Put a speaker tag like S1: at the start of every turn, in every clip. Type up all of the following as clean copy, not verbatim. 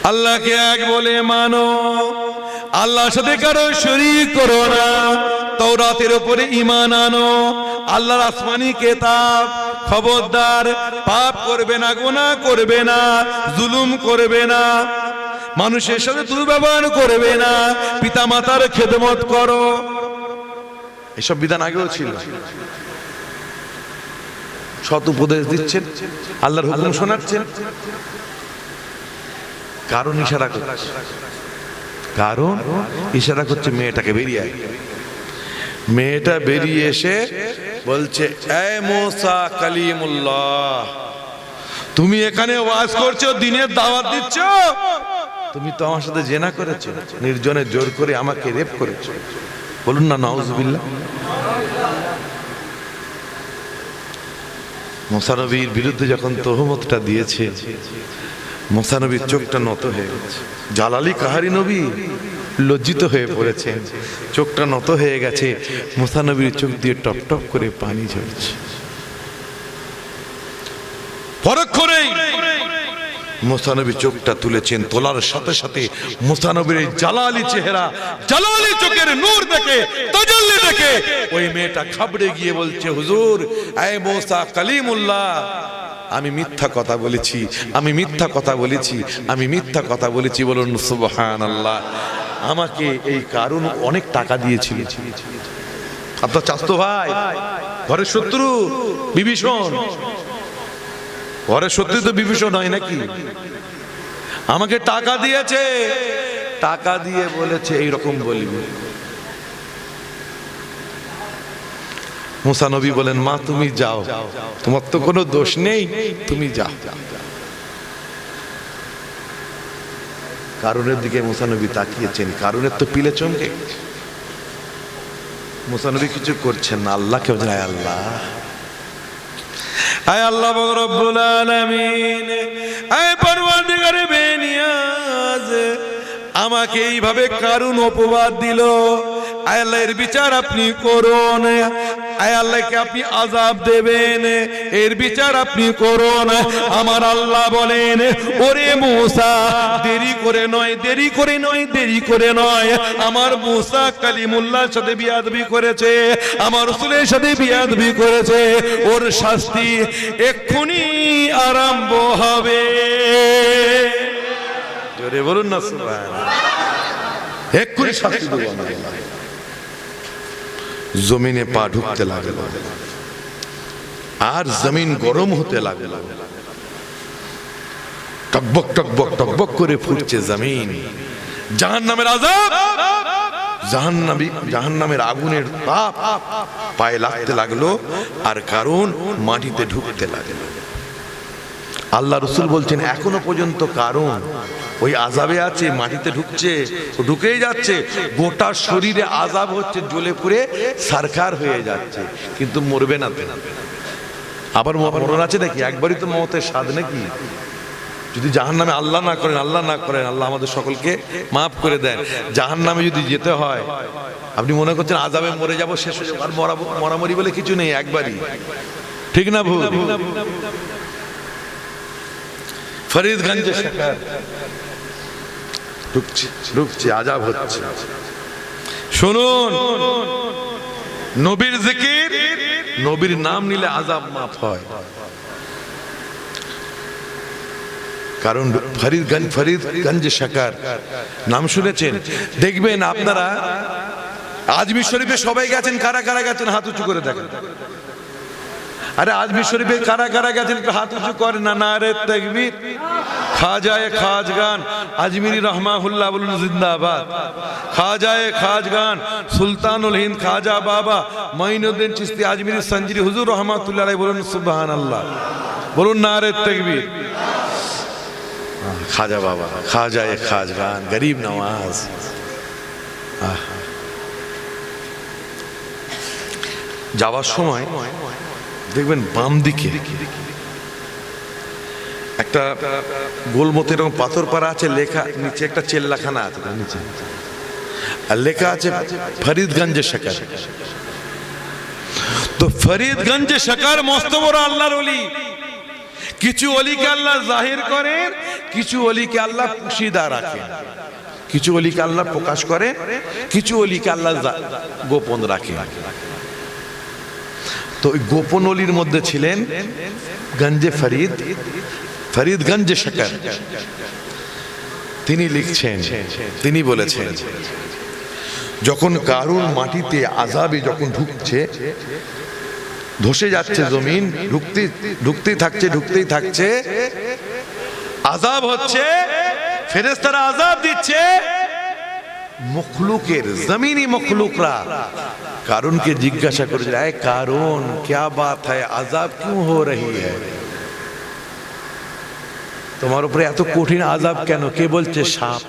S1: আল্লাহকে এক বলে মানো, আল্লাহর সাথে কারো শরীক করো না, তাওরাতের উপরে ঈমান আনো, আল্লাহর আসমানি কিতাব। খবরদার পাপ করবে না, গুনাহ করবে না, জুলুম করবে না, মানুষের সাথে দুর্ব্যবহার করবে না, পিতামাতার খেদমত করো। এসব বিধান আগেও ছিল। সৎ উপদেশ দিচ্ছেন, আল্লাহর হুকুম শোনাচ্ছেন, কারণ ইশারা করছে, কারণ ইশারা করছে মেয়েটাকে বেরিয়ে আয়। মেয়েটা বেরিয়ে এসে বলছে, এ মুসা কালিমুল্লাহ, তুমি এখানে ওয়াজ করছো, দিনের দাওয়াত দিচ্ছ, তুমি তো আমার সাথে জেনা করেছো, নির্জনে জোর করে আমাকে রেপ করেছো। বলুন না নাউজুবিল্লাহ। মুসা নবীর বিরুদ্ধে যখন তহমতটা দিয়েছে, মুসা নবীর চোখটা নত হয়ে গেছে। জালালি কাহারি নবী লজ্জিত হয়ে পড়েছেন, চোখটা নত হয়ে গেছে। মুসা নবীর চোখ দিয়ে টপ টপ করে পানি ঝরছে। পরক্ষণেই মুসা নবী চোখটা তুলেছেন, তোলার সাথে সাথে মুসা নবীর জালালি চেহারা, জালালি চোখের নূর দেখে, তাজাল্লি দেখে ওই মেয়েটা ঘাবড়ে গিয়ে বলছে, হুজুর, এ মুসা কালিমুল্লাহ, আমি মিথ্যা কথা বলেছি, আমি মিথ্যা কথা বলেছি, আমি মিথ্যা কথা বলেছি। বলুন সুবহানাল্লাহ। আমাকে এই কারণ অনেক টাকা দিয়েছিল, আপনার চাচতো ভাই, ঘরের শত্রু বিভীষণ, ঘরের শত্রু তো বিভীষণ হয় নাকি, আমাকে টাকা দিয়েছে, টাকা দিয়ে বলেছে এইরকম বলবি। মুসা নবী বলেন, মা তুমি যাও, তোমার তো কোনো দোষ নেই, তুমি যাও। কারণের দিকে মুসা নবী তাকিয়েছেন, কারণের তো পিলে চমকে। মুসা নবী কিছু করছেন না, আল্লাহকে বলেন, আয় আল্লাহ, আয় আল্লাহ রব্বুল আলামিন, আয় পরওয়ারদিগারে বেনিয়াজ, আমাকে এইভাবে কারণ অপবাদ দিল, আয় আল্লাহ এর বিচার আপনি করুন, আয় আল্লাহকে আপনি আযাব দেবেন, এর বিচার আপনি করুন। আমার আল্লাহ বলেন, ওরে মুসা, দেরি করে নয়, দেরি করে নয়, দেরি করে নয়, আমার মুসা কালিমুল্লাহর সাথে বিয়াদবি করেছে, আমার রাসূলের সাথে বিয়াদবি করেছে, ওর শাস্তি এক্ষুনি আরম্ভ হবে। জোরে বলুন না সুবহানাল্লাহ। এক্ষুনি শাস্তি দেব আমরা। জমিনে পা ঢুকতে লাগলো, আর জমিন গরম হতে লাগলো, টকবক টকবক টকবক করে ফুটছে জমিন। জাহান্নামের আযাব, জাহান্নামের আগুনের তাপ পায়ে লাগতে লাগলো, আর কারণ মাটিতে ঢুকতে লাগলো। আল্লাহ রাসূল বলছেন, এখনো পর্যন্ত কারণ ওই আযাবে আছে, মাটিতে ঢুকছে, ঢুকেই যাচ্ছে, গোটা শরীরে আযাব হচ্ছে, জ্বলে পুড়ে সারখার হয়ে যাচ্ছে, কিন্তু মরবে না। আবার মরণ আছে নাকি? একবারই তো মওতের স্বাদ নাকি? যদি জাহান্নামে আল্লাহ না করেন, আল্লাহ না করেন, আল্লাহ আমাদের সকলকে মাফ করে দেন, জাহান্নামে যদি যেতে হয়, আপনি মনে করছেন আযাবে মরে যাব, শেষ হয়ে যাবে, আর মরামরি বলে কিছু নেই, একবারই। ঠিক না ভুল? ফরিদগঞ্জে শাকার ঢুকছে, আযাব হচ্ছে। শুনুন, নবীর জিকির, নবীর নাম নিলে আযাব মাফ হয়। কারণ ফরিদগঞ্জে শাকার নাম শুনেছেন? দেখবেন আপনারা, আজমির শরীফে সবাই গেছেন, কারা কারা গেছেন হাত উঁচু করে দেখেন। আরে আজমির শরীফে কারা কারা গেছেন একটু হাত উঁচু করেন না। নারে তাকবীর। খাজায়ে খাজগান আজমিরি রহমাহুল্লাহ বলুন জিন্দাবাদ। খাজায়ে খাজগান সুলতানুল হিন্দ খাজা বাবা মঈনুদ্দিন চিশতি আজমিরি সঞ্জিরি হুজুর রহমাতুল্লাহ আলাইহি বলুন সুবহানাল্লাহ, বলুন নারে তাকবীর। খাজা বাবা, খাজায়ে খাজগান, গরিব নওয়াজ। যাওয়ার সময় দেখবেন বাম দিকে একটা গোলমতো এরকম পাথর পাড়া আছে, লেখা নিচে একটা চেল্লাখানা আছে নিচে, আর লেখা আছে ফরিদগঞ্জে শাকার। তো ফরিদগঞ্জে শাকার মস্ত বড় আল্লাহর ওলি, কিছু ওলিকে আল্লাহ জাহির করেন, কিছু ওলিকে আল্লাহ পুশিদা রাখেন, কিছু ওলিকে আল্লাহ প্রকাশ করেন, কিছু ওলিকে আল্লাহ গোপন রাখেন। তো ওই গোপন ওলির মধ্যে ছিলেন গঞ্জে ফরিদ, ফরিদ গঞ্জে শকর। তিনি লিখছেন, তিনি বলেছেন, যখন কারুন মাটিতে আযাবে যখন ঢুকছে, ধসে যাচ্ছে জমিন, ঢুকতেই থাকছে, আযাব হচ্ছে, ফেরেশতারা আযাব দিচ্ছে, মখলুকের জমিনি মখলুকরা কারুনকে জিজ্ঞাসা করেছে, আয় কারুন क्या बात है, আযাব क्यों हो रही है, তোমার উপরে এত কঠিন আযাব কেন? কে বলছে? সাপ,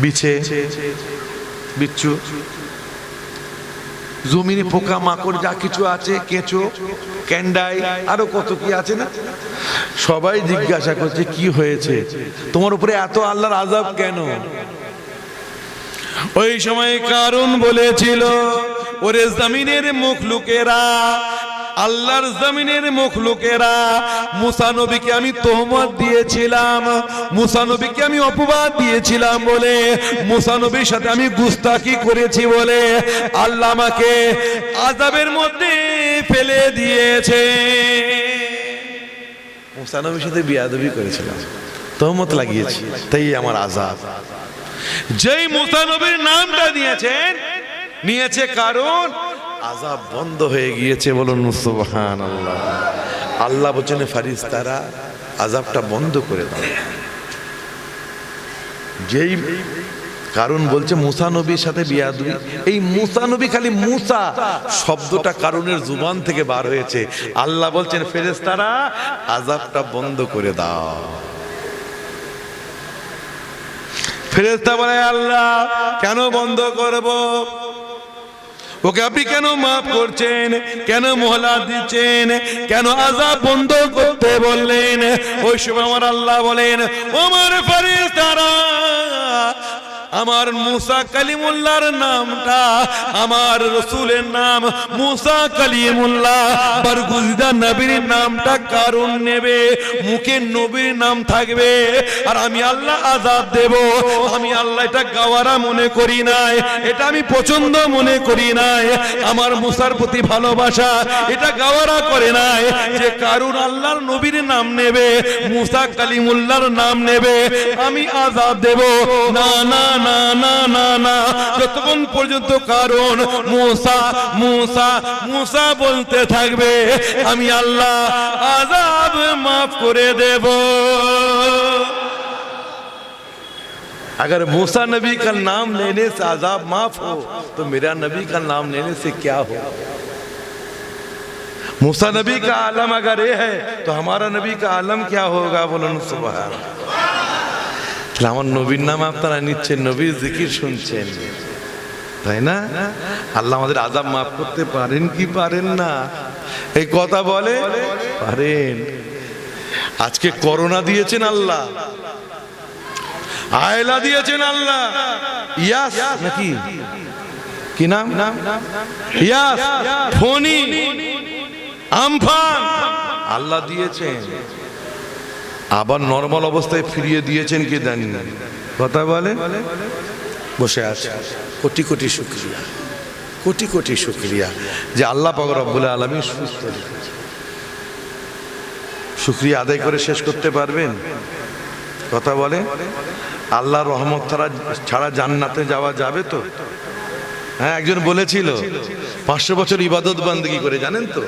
S1: বিছে, বিচ্ছু, জমিনে পোকা মাকড় যা কিছু আছে, কেঁচো, ক্যান্ডাই, আরো কত কি আছে না, সবাই জিজ্ঞাসা করছে কি হয়েছে, তোমার উপরে এত আল্লাহর আযাব কেন? ওই সময় কারুন বলেছিল, ওরে জমিনের মখলুকেরা, আল্লাহর জমিনের মখলুকেরা, মুসা নবীকে আমি তোহমত দিয়েছিলাম, মুসা নবীকে আমি অপবাদ দিয়েছিলাম বলে, মুসা নবীর সাথে আমি গুস্তাখি করেছি বলে আল্লাহ আমাকে আযাবের মধ্যে ফেলে দিয়েছে। মুসা নবীর সাথে বিয়াদবি করেছিলাম, তোহমত লাগিয়েছি, তাই আমার আযাব। যেই মুসা নবীর নামটা নিয়েছে কারণ, আযাব বন্ধ হয়ে গিয়েছে। বলুন সুবহানাল্লাহ। আল্লাহ বলেন ফেরেশতারা আযাবটা বন্ধ করে দাও। যেই কারণ বলছে মুসা নবীর সাথে বিয়াদবি, এই মুসা নবী, খালি মুসা শব্দটা কারণের জুবান থেকে বার হয়েছে, আল্লাহ বলছেন ফেরেশতারা আযাবটা বন্ধ করে দাও। ফেরেশতা বলে, আল্লাহ কেন বন্ধ করব, ওকে আপনি কেন মাফ করছেন, কেন মোহলাত দিচ্ছেন, কেন আযাব বন্ধ করতে বললেন? ওই সময় আমার আল্লাহ বলেন, আমার ফেরেশতারা আমার মুসা কালিমুল্লাহর নামটা, আমার রাসূলের নাম মুসা কালিমুল্লাহ, বরগুজিদা নবীর নামটা কারণ নেবে, মুখে নবীর নাম থাকবে, আর আমি আল্লাহ আযাব দেব। আমি আল্লাহ এটা গাওয়ারা মনে করি নাই, এটা আমি পছন্দ মনে করি নাই, আমার মুসার প্রতি ভালোবাসা এটা গাওয়ারা করে নাই যে কারণ আল্লাহর নবীর নাম নেবে, মুসা কালিমুল্লাহর নাম নেবে, আমি আযাব দেব। না না না না না না, যতক্ষণ পর্যন্ত কারণ মুসা মুসা মুসা বলতে থাকবে, আমি আল্লাহ আযাব মাফ করে দেব। अगर मूसा नबी का नाम लेने से अजाब माफ हो तो मेरा नबी का नाम लेने से क्या हो? मूसा नबी का आलम अगर ये है तो हमारा नबी का आलम क्या होगा? बोलो सुभान। আমার নবীর নাম আপনারা নিচ্ছেন, নবীর জিকির শুনছেন, তাই না? আল্লাহ আমাদের আযাব মাফ করতে পারেন কি পারেন না? এই কথা বলে পারেন। আজকে করোনা দিয়েছেন আল্লাহ, আয়লা দিয়েছেন আল্লাহ, ইয়াস নাকি কি নাম, ইয়াস, ফনি, আমফান আল্লাহ দিয়েছেন, আবার নরমাল অবস্থায় ফিরিয়ে দিয়েছেন কি জানেন? কথা বলে বসে আছে। কোটি কোটি শুকরিয়া, কোটি কোটি শুকরিয়া যে আল্লাহ পাক রব্বুল আলামিন সুস্থ রেখেছে। শুকরিয়া আদায় করে শেষ করতে পারবেন? কথা বলে আল্লাহর রহমত ছাড়া জান্নাতে যাওয়া যাবে তো? হ্যাঁ, একজন বলেছিল 500 বছর ইবাদত বান্দেগি করে, জানেন তো?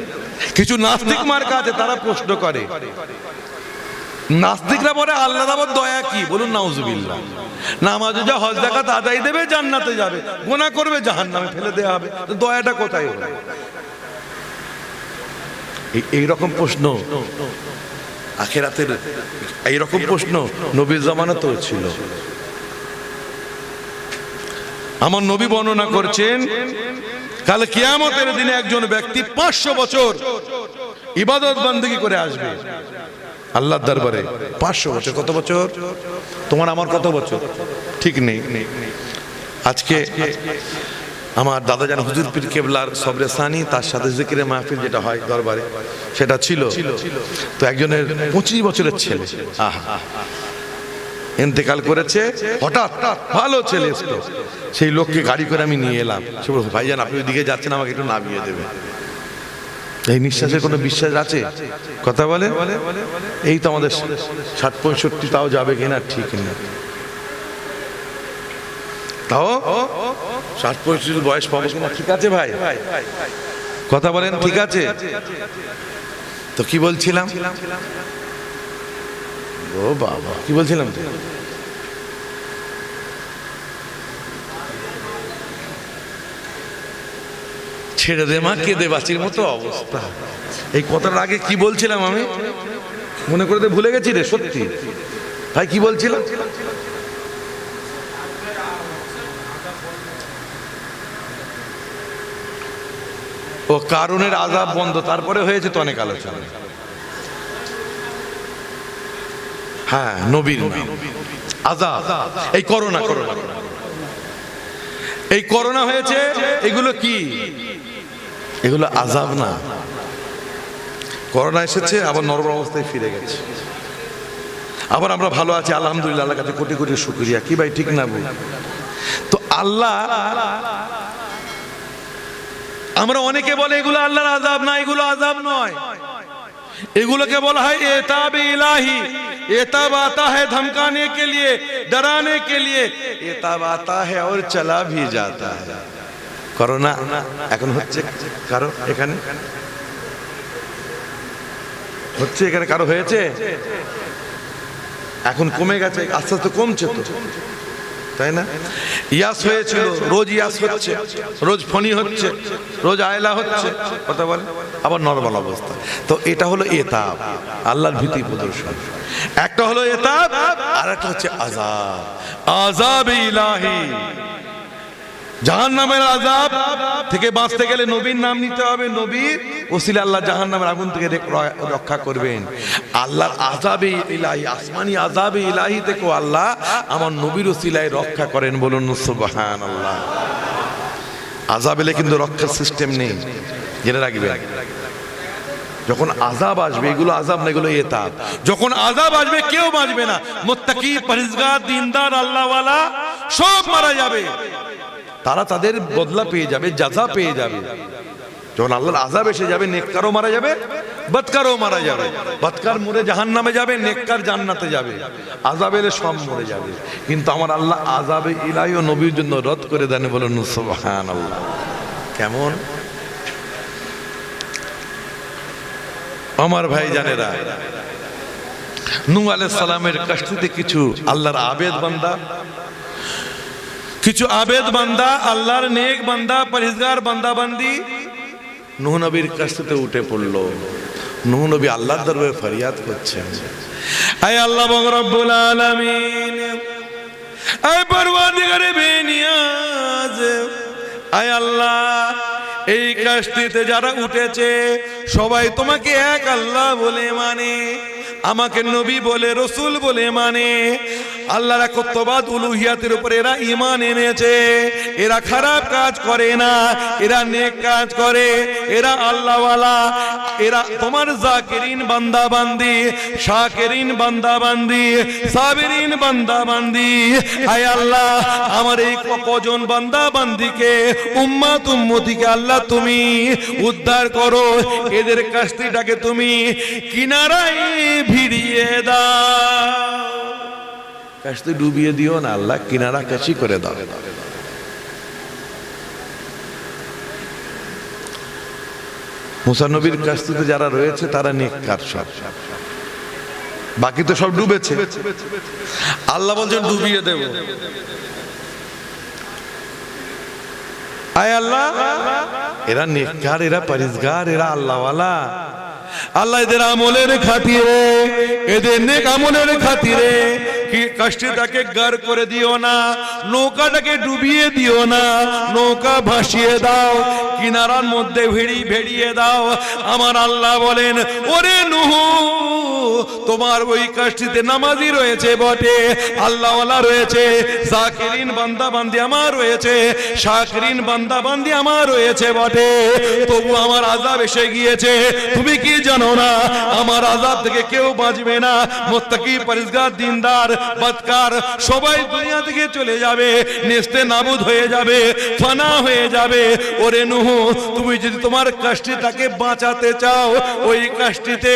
S1: কিছু নাস্তিক মার্কা আছে, তারা প্রশ্ন করে, নাস্তিকরা বলে আল্লাহর আবার দয়া কি? বলুন নাউজুবিল্লাহ। নামাজ যা হজ যাকাত আদায় দেবে জান্নাতে যাবে, গুনাহ করবে জাহান্নামে ফেলে দেওয়া হবে, তো দয়াটা কোথায় হলো? এইরকম প্রশ্ন আখিরাতের, এইরকম প্রশ্ন নবীর জামানাতেও ছিল। আমার নবী বর্ণনা করছেন, কাল কিয়ামতের দিনে একজন ব্যক্তি 500 বছর ইবাদত বান্দেগি করে আসবে আল্লাহর দরবারে। 500 বছর, কত বছর? তোমার আমার কত বছর ঠিক নেই। আজকে আমার দাদা জান হুজুর পীর কেবলার সবরে সানি, তার সাথে জিকিরে মাহফিল যেটা হয় দরবারে সেটা ছিল। তো একজনের 25 বছরের ছেলে ইন্তেকাল করেছে, হঠাৎ ভালো ছেলে এসলো, সেই লোককে গাড়ি করে আমি নিয়ে এলাম। সে বলল ভাইজান আপনি ওইদিকে যাচ্ছেন, আমাকে একটু নামিয়ে দেবে। এই নিঃশ্বাসের কোনো বিশ্বাস আছে? কথা বলে এই তো আমাদের 60-65 তাও যাবে কিনা ঠিক না, তাও 60-65 বয়স পাবো কিনা ঠিক আছে ভাই? কথা বলেন ঠিক আছে? তো কি বলছিলাম? ও বাবা কি বলছিলাম? ছেড়ে দে মা, কেঁদে বাঁচির মতো অবস্থা। এই কথার আগে কি বলছিলাম আমি মনে করে ভুলে গেছি রে, সত্যি ভাই কি বলছিলাম? ও কারণের আযাব বন্ধ, তারপরে হয়েছে তো অনেক আলোচনা। হ্যাঁ নবীর আযাব, এই করোনা এই করোনা হয়েছে, এগুলো কি? এগুলো আযাব না। করোনা এসেছে আবার নরমাল অবস্থায় ফিরে গেছে, আবার আমরা ভালো আছি আলহামদুলিল্লাহ, আল্লাহর কাছে কোটি কোটি শুকরিয়া। কি ভাই ঠিক না বল? তো আল্লাহ, আমরা অনেকে বলে এগুলো আল্লাহর আযাব না, এগুলো আযাব নয়, এগুলোকে বলা হয় এতাবে ইলাহি। एताब आता है धमकाने के लिए, डराने के लिए, एताब आता है और चला भी जाता है। করোনা এখন হচ্ছে কারো, এখানে হচ্ছে, এখানে কারো হয়েছে, এখন কমে গেছে, আস্তে আস্তে কমছে তো, তাই না? ইয়াস হয়েছিল, রোজ ইয়াস হচ্ছে, রোজ ফনি হচ্ছে, রোজ আয়লা হচ্ছে, কথা বলে, আবার নরমাল অবস্থা। তো এটা হলো এতাব, আল্লাহর ভীতি প্রদর্শন। একটা হলো এতাব, আর একটা হচ্ছে আযাব, আযাব ইলাহি। জাহান্নামের আযাব থেকে বাঁচতে গেলে নবীর নাম নিতে হবে, নবীর ওসিলা আল্লাহ জাহান্নামের আগুন থেকে রক্ষা করবেন। আল্লাহর আযাবে ইলাহি, আসমানি আযাবে ইলাহি থেকে আল্লাহ আমার নবীর ওসিলায় রক্ষা করেন, বলুন সুবহানাল্লাহ। আযাব এলে কিন্তু রক্ষার সিস্টেম নেই, জেনে রাখবেন। যখন আযাব আসবে, এগুলো আযাব না, এগুলো এতাব। যখন আযাব আসবে কেউ বাঁচবে না, মুত্তাকি, পরহেজগার, দিনদার, আল্লাহওয়ালা সব মারা যাবে, তারা তাদের বদলা পেয়ে যাবে, জাযা পেয়ে যাবে। যখন আল্লাহর আযাব এসে যাবে, নেককারও মারা যাবে, বদকারও মারা যাবে। বদকার মরে জাহান্নামে যাবে, নেককার জান্নাতে যাবে। আযাব এলে সব মরে যাবে, কিন্তু আমার আল্লাহ আযাবে ইলাহি ও নবীর জন্য রদ করে দেন, বলেন সুবহানাল্লাহ। কেমন আমার ভাই জানেরা, নূহ আলাইহিস সালামের কাশতিতে কিছু আল্লাহর আবেদ বান্দা, কিছু আবেদ বান্দা, আল্লাহর নেক বান্দা, পরহেজগার বান্দা বান্দি নূহ নবীর কাশতিতে উঠে পড়লো। নূহ নবী আল্লাহর দরবারে ফরিয়াদ করছেন, আয় আল্লাহ রব্বুল আলামিন, আয় পরওয়ারদিগারে বেনিয়াজ, আয় আল্লাহ এই কাশতিতে যারা উঠেছে সবাই তোমাকে এক আল্লাহ বলে মানে, আমাকে নবী বলে, রসুল বলে মানে, আল্লাহর একত্ববাদ উলুহিয়াতের উপরে এরা ঈমান এনেছে। এরা খারাপ কাজ করে না, এরা নেক কাজ করে, এরা আল্লাহওয়ালা, এরা তোমার জাকিরিন বান্দা বান্দি, শাকিরিন বান্দা বান্দি, সাবিরিন বান্দা বান্দি। আয় আল্লাহ আমার এই কজন বান্দা বান্দিকে, উম্মত উম্মতিকে আল্লাহ তুমি উদ্ধার করো, এদের কাশতিটাকে তুমি কিনারায় ভিড়িয়ে দাও। কাশতি ডুবিয়ে দিও না আল্লাহ, কিনারা কাশি করে দাও। মুসা নবীর কাশতিতে যারা রয়েছে তারা নেককার সব, বাকি তো সব ডুবেছে। আল্লাহ বলছেন ডুবিয়ে দেব। আয় আল্লাহ এরা নেককার, এরা পরহেজগার, এরা আল্লাহওয়ালা। আল্লাহ এদের আমলের খাতিরে, এদের নেক আমলের খাতিরে কাষ্ঠিটাকে গার করে দিও না, নৌকাটাকে ডুবিয়ে দিও না, নৌকা ভাসিয়ে দাও, কিনারার মধ্যে ভিড়িয়ে দাও। আমার আল্লাহ বলেন, ওরে নূহ, তোমার ওই কাষ্ঠিতে নামাজি রয়েছে বটে, আল্লাহওয়ালা রয়েছে, জাকিরিন বান্দা বান্দি আমার রয়েছে, শাকিরিন বান্দা বান্দি আমার রয়েছে বটে, তবু আমার আযাব এসে গিয়েছে। তুমি কি জানো না আমার আযাব থেকে কেউ বাঁচবে না? মুত্তাকি, পরহেজগার, দিনদার, বদকার সবাই দুনিয়া থেকে চলে যাবে, নেস্তে নাবুদ হয়ে যাবে, ফানা হয়ে যাবে। ওরে নূহ, তুমি যদি তোমার কাষ্ঠিটাকে বাঁচাতে চাও, ওই কাষ্ঠিতে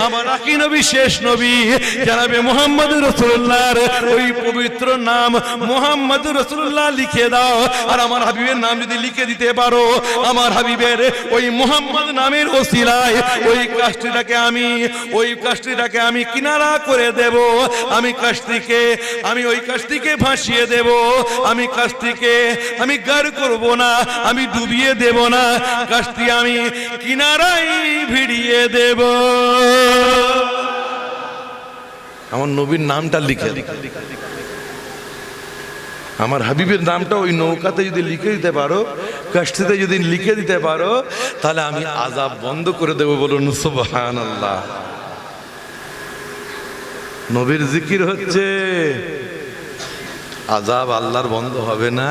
S1: আমার আকি নবী, শেষ নবী জনাবে মুহাম্মদুর রাসূলুল্লাহর ওই পবিত্র নাম মুহাম্মদুর রাসূলুল্লাহ লিখে দাও। আর আমার হাবিবের নাম যদি লিখে দিতে পারো, আমার হাবিবের ওই মুহাম্মদ নামের ওসিলায় ওই কাষ্ঠিটাকে আমি কিনারা করে দেব। আমি ওই কাষ্ঠিকে ভাসিয়ে দেব। আমি কাষ্ঠিকে আমি গার করব না, আমি ডুবিয়ে দেব না, কাষ্ঠি আমি কিনারায় ভিড়িয়ে দেব। আমার নবীর নামটা লিখে, আমার হাবিবের নামটা ওই নৌকাতে যদি লিখে দিতে পারো, কাষ্ঠিতে যদি লিখে দিতে পারো, তাহলে আমি আযাব বন্ধ করে দেব। বলুন সুবহানাল্লাহ। নবীর জিকির হচ্ছে, আযাব আল্লাহর বন্ধ হবে না,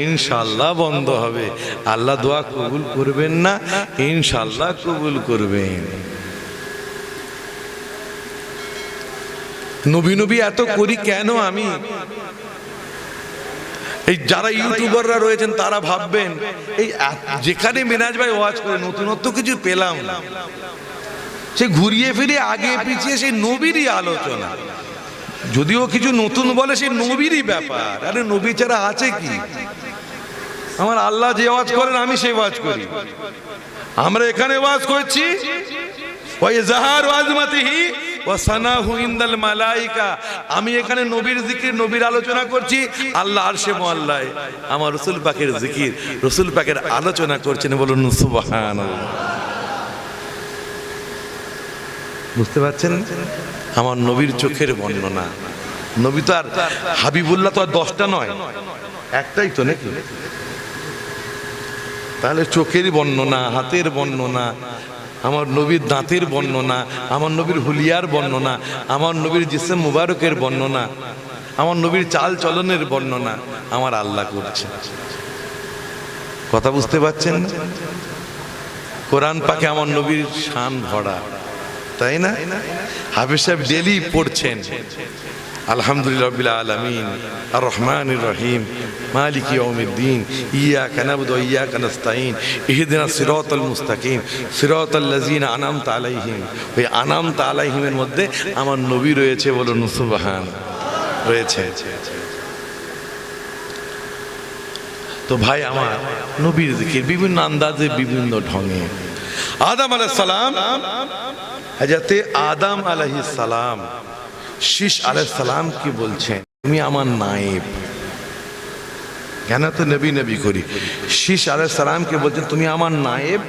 S1: ইনশাআল্লাহ বন্ধ হবে। আল্লাহ দোয়া কবুল করবেন না? ইনশাআল্লাহ কবুল করবেন। নবী এত করি কেন? আমি এই যারা ইউটিউবাররা রয়েছেন তারা ভাববেন এই যেখানে মিনাজ ভাই ওয়াজ করে নতুনত্ব কিছু পেলাম না, সে ঘুরিয়ে ফিরে আগে পিছিয়ে সেই নবীরই আলোচনা। যদিও কিছু নতুন বলে, সেই নবীরই ব্যাপার। আরে নবী ছাড়া আছে কি? আমার আল্লাহ যে ওয়াজ করেন আমি সেই ওয়াজ করি। আমরা এখানে ওয়াজ করছি, ওই জাহার আজমাতিহি ওয়া সানাহু ইনদাল মালাইকা। আমি এখানে নবীর জিকির, নবীর আলোচনা করছি। আল্লাহ আরশে মুআল্লায় আমার রাসূল পাকের জিকির, রাসূল পাকের আলোচনা করছেন। বলুন সুবহানাল্লাহ। বুঝতে পারছেন? আমার নবীর চোখের বর্ণনা। নবী তো আর হাবিবুল্লাহ তো আর 10টা নয়, একটাই তো নাকি? তাহলে চোখের বর্ণনা, হাতের বর্ণনা, আমার নবীর দাঁতের বর্ণনা, আমার নবীর হুলিয়ার বর্ণনা, আমার নবীর জিসম মুবারকের বর্ণনা, আমার নবীর চাল চলনের বর্ণনা আমার আল্লাহ করছে। কথা বুঝতে পারছেন? কোরআন পাকে আমার নবীর শান ভরা, তাই না? হাফেজ সাহেব ডেলি পড়ছেন আলহামদুলিল্লাহ রাব্বিল আলামিন আর রহমানির রহিম মালিকি ইয়াউমিদ্দিন ইয়্যাকা না'বুদু ওয়া ইয়্যাকা নাস্তাঈন ইহদিনাস সিরাতাল মুস্তাকিম সিরাতাল লাযিনা আন'আমতা আলাইহিম। ওই আন'আমতা আলাইহিমের মধ্যে আমার নবী রয়েছে। বলুন সুবহান। রয়েছে। তো ভাই, আমার নবীর জিকির বিভিন্ন আন্দাজে, বিভিন্ন ঢঙে। আদম আলাইহিস সালাম, হযরতে আদম আলাইহিস সালাম শীষ আলাইহিস সালাম কি বলছেন? তুমি আমার নায়েব। কেন তো নবী নবী করি। শীষ আলাইহিস সালাম কে বলছেন, তুমি আমার নায়েব,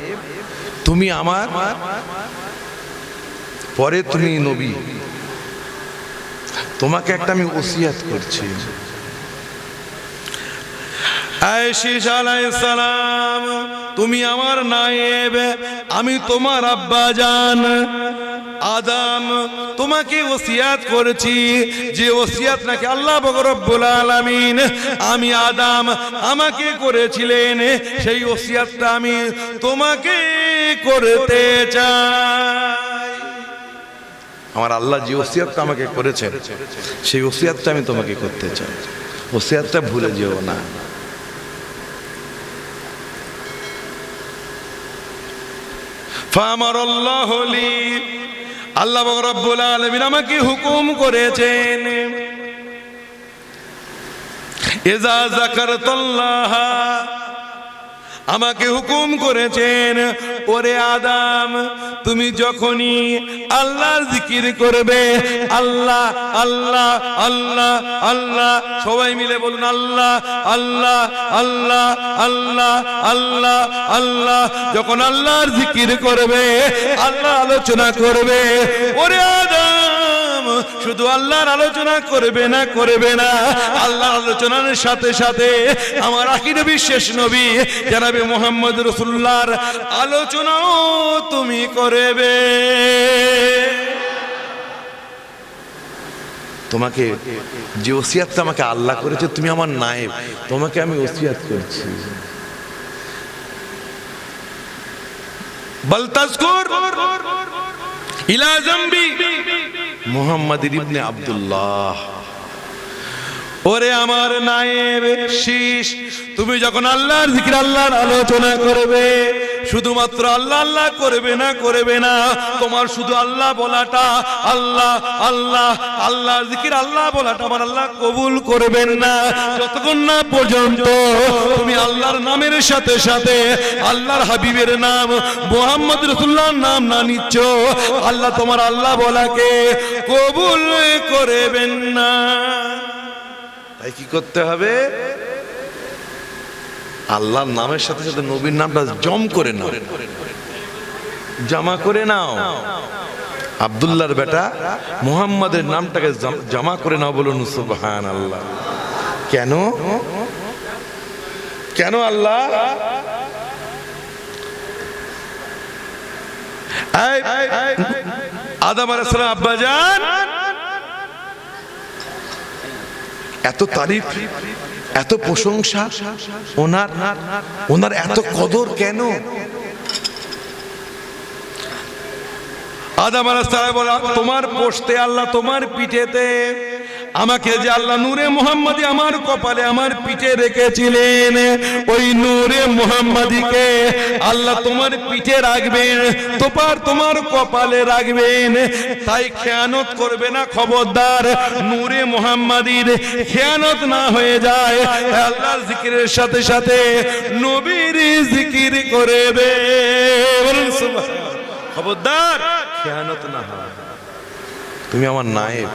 S1: তুমি আমার পরে তুমি নবী, তোমাকে একটা আমি ওসিয়ত করছি। শীষ আলাইহিস সালাম, তুমি আমার নায়েব, আমি তোমার আব্বা জান আদম, তোমাকে ওসিয়াত করেছি, যে ওসিয়াত নাকি আল্লাহ রব্বুল আলামিন আমি আদম আমাকে করেছিলেন, সেই ওসিয়াতটা আমি তোমাকে করতে চাই। আমার আল্লাহ যে ওসিয়াতটা আমাকে করেছেন, সেই ওসিয়াতটা আমি তোমাকে করতে চাই। ওসিয়াতটা ভুলে যেও না। ফামারাল্লাহু লি, আল্লাহ রাব্বুল আলামিন আমাকে হুকুম করেছেন, ইযা যাকারতুল্লাহ, আমাকে হুকুম করেছেন, ওরে আদম তুমি যখনই আল্লাহর জিকির করবে, আল্লাহ আল্লাহ আল্লাহ আল্লাহ, সবাই মিলে বলুন আল্লাহ আল্লাহ আল্লাহ আল্লাহ আল্লাহ আল্লাহ, যখন আল্লাহর জিকির করবে, আল্লাহ আলোচনা করবে, ওরে আদম শুধু আল্লাহর আলোচনা করবে না আল্লাহর আলোচনার সাথে সাথে আমার আখির নবী শেষ নবী জনাবে মুহাম্মদ রাসূলুল্লাহর আলোচনাও তুমি করবে। তোমাকে যে ওসিয়াতটা আমাকে আল্লাহ করেছে, তুমি আমার নায়েব, তোমাকে আমি ওসিয়াত করছি। বল তাজকুর ইলা জামবি মুহাম্মদ ইবনে আব্দুল্লাহ। ওরে আমার নায়েব শীষ, তুমি যখন আল্লাহর জিকির আল্লাহর আলোচনা করবে, শুধুমাত্র আল্লাহ আল্লাহ করবে না, তোমার শুধু আল্লাহ বলাটা, আল্লাহ আল্লাহ আল্লাহর জিকির আল্লাহ বলাটা আমার আল্লাহ কবুল করবেন না যতক্ষণ না পর্যন্ত তুমি আল্লাহর নামের সাথে সাথে আল্লাহর হাবিবের নাম মুহাম্মদ রাসূলুল্লাহর নাম না নিচ্ছ, আল্লাহ তোমার আল্লাহ বলাকে কবুল করবেন না। তাই কি করতে হবে? আল্লাহর নামের সাথে সাথে নবীর নামটা জম করে নাও, জামা করে নাও। আব্দুল্লাহর বেটা মুহাম্মাদের নামটাকে জামা করে নাও, বলুন সুবহানাল্লাহ। কেন কেন আল্লাহ? আদম আলাইহিস সালাম আব্বাজান, এত তারিফ, এত প্রশংসা, ওনার এত কদর কেন? আদম আলাইহিস সালাম বলে, তোমার পোস্তে আল্লাহ তোমার পিঠেতে আমাকে যে আল্লাহ নূরে মুহাম্মাদি আমার কপালে আমার পিঠে রেখেছিলেন, ওই নূরে মুহাম্মাদিকে আল্লাহ তোমার পিঠে রাখবেন, তোমার কপালে রাখবেন। তাই খেয়ানত করবে না, খবরদার, নূরে মুহাম্মাদির খেয়ানত না হয়ে যায়। আল্লাহর জিকিরের সাথে সাথে নবীর জিকির করবে, বলুন সুবহানাল্লাহ। খবরদার খেয়ানত না হয়। তুমি আমার নায়েব,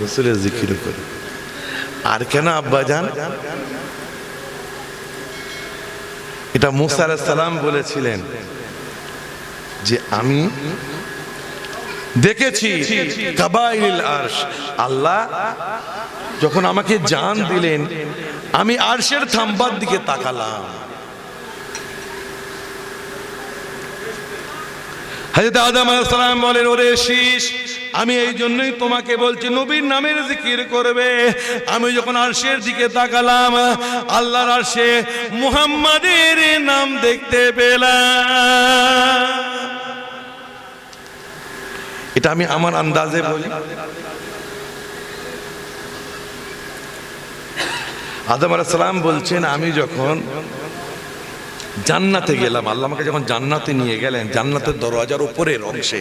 S1: রাসূলের জিকির করে। আর কেন আব্বাজান? এটা মুসা আলাইহিস সালাম বলেছিলেন যে আমি দেখেছি কাবাইল আরশ, আল্লাহ যখন আমাকে জান দিলেন আমি আরশের থাম্বার দিকে তাকালাম। হযরত আদম আলাইহিস সালাম বলেন, ওরে শীষ, আমি এই জন্যই তোমাকে বলছি নবীর নামের জিকির করবে। আমি যখন আরশের দিকে তাকালাম, আল্লাহর আরশে মুহাম্মাদের নাম দেখতে পেলাম। এটা আমি আমার আন্দাজে বলি। আদম আলাইহিস সালাম বলছেন, আমি যখন জান্নাতে গেলাম, আল্লাহ আমাকে যখন জান্নাতে নিয়ে গেলেন, জান্নাতের দরওয়াজার উপরের অংশে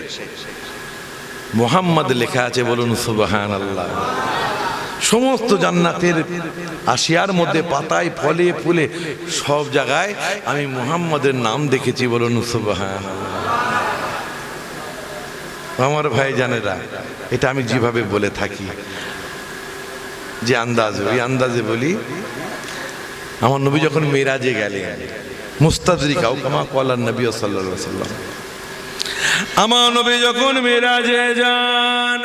S1: মুহাম্মদ লেখা আছে, বলুন সুবহানাল্লাহ। সমস্ত জান্নাতের আশিয়ার মধ্যে, পাতায়, ফলে ফুলে সব জায়গায় আমি মুহাম্মদের নাম দেখেছি, বলুন সুবহানাল্লাহ। আমার ভাই জানেরা, এটা আমি যেভাবে বলে থাকি, যে আন্দাজ, ওই আন্দাজে বলি। আমার নবী যখন মেরাজে গেলেন, মুস্তাদরিকা কামা ক্বালা নবী সাল্লাল্লাহু আলাইহি ওয়াসাল্লাম, আমার নবী যখন মেরাজে যান,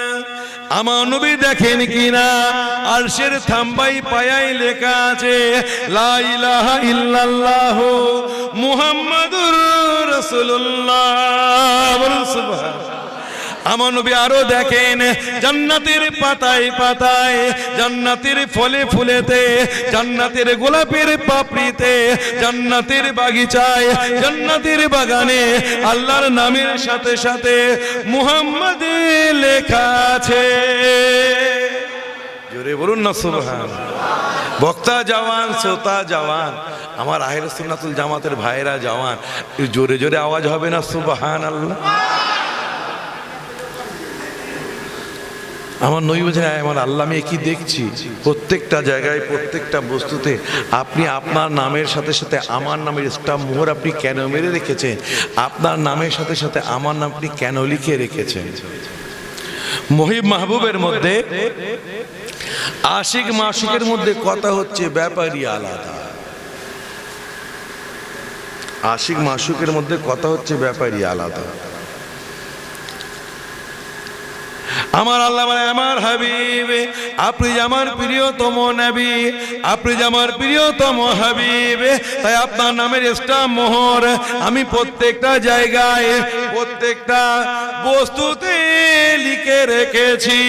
S1: আমার নবী দেখেন কিনা আরশের থাম্বাই পায়াই লেখা আছে লা ইলাহা ইল্লাল্লাহ মুহাম্মাদুর রাসূলুল্লাহ, বলুন সুবহানাল্লাহ। আমার নবী আরো দেখেন জান্নাতের পাতায় পাতায়, জান্নাতের ফলে ফুলেতে, জান্নাতের গোলাপের পাপড়িতে, জান্নাতের বাগিচায়, জান্নাতের বাগানে আল্লাহর নামের সাথে সাথে মুহাম্মদ লেখা আছে। জোরে বলুন না সুবহানাল্লাহ। বক্তা জওয়ান, শ্রোতা জওয়ান, আমার আহলে সুন্নাতুল জামাতের ভাইরা জওয়ান, জোরে জোরে আওয়াজ হবে না সুবহানাল্লাহ? আমার নবী বলছেন, আমার আল্লাহ, আমি কি দেখছি প্রত্যেকটা জায়গায়, প্রত্যেকটা বস্তুতে আপনি আপনার নামের সাথে সাথে আমার নামের স্টাম্প মোহর আপনি কেন মেরে রেখেছেন? আপনার নামের সাথে সাথে আমার নাম আপনি কেন লিখে রেখেছেন? মহিব মাহবুবের মধ্যে, আশিক মাশিকের মধ্যে কথা হচ্ছে ব্যাপারই আলাদা। আশিক মাশিকের মধ্যে কথা হচ্ছে ব্যাপারই আলাদা। আমার আল্লাহ বলে আমার হাবিব আপনি যে আমার প্রিয়তম নবী, আপনি যে আমার প্রিয়তম হাবিব, তাই আপনার নামের স্টাম্প মোহর আমি প্রত্যেকটা জায়গায় প্রত্যেকটা বস্তুতে লিখে রেখেছি।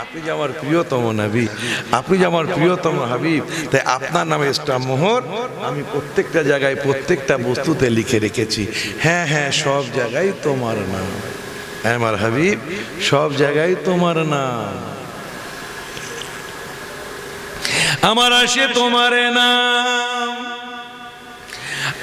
S1: আপনি যে আমার প্রিয়তম নবী, আপনি যে আমার প্রিয়তম হাবিব, তাই আপনার নামে স্টাম্প মোহর আমি প্রত্যেকটা জায়গায় প্রত্যেকটা বস্তুতে লিখে রেখেছি। হ্যাঁ হ্যাঁ, সব জায়গায় তোমার নাম, আমার হাবিব সব জায়গায় তোমার নাম, আমার আসে তোমার নাম,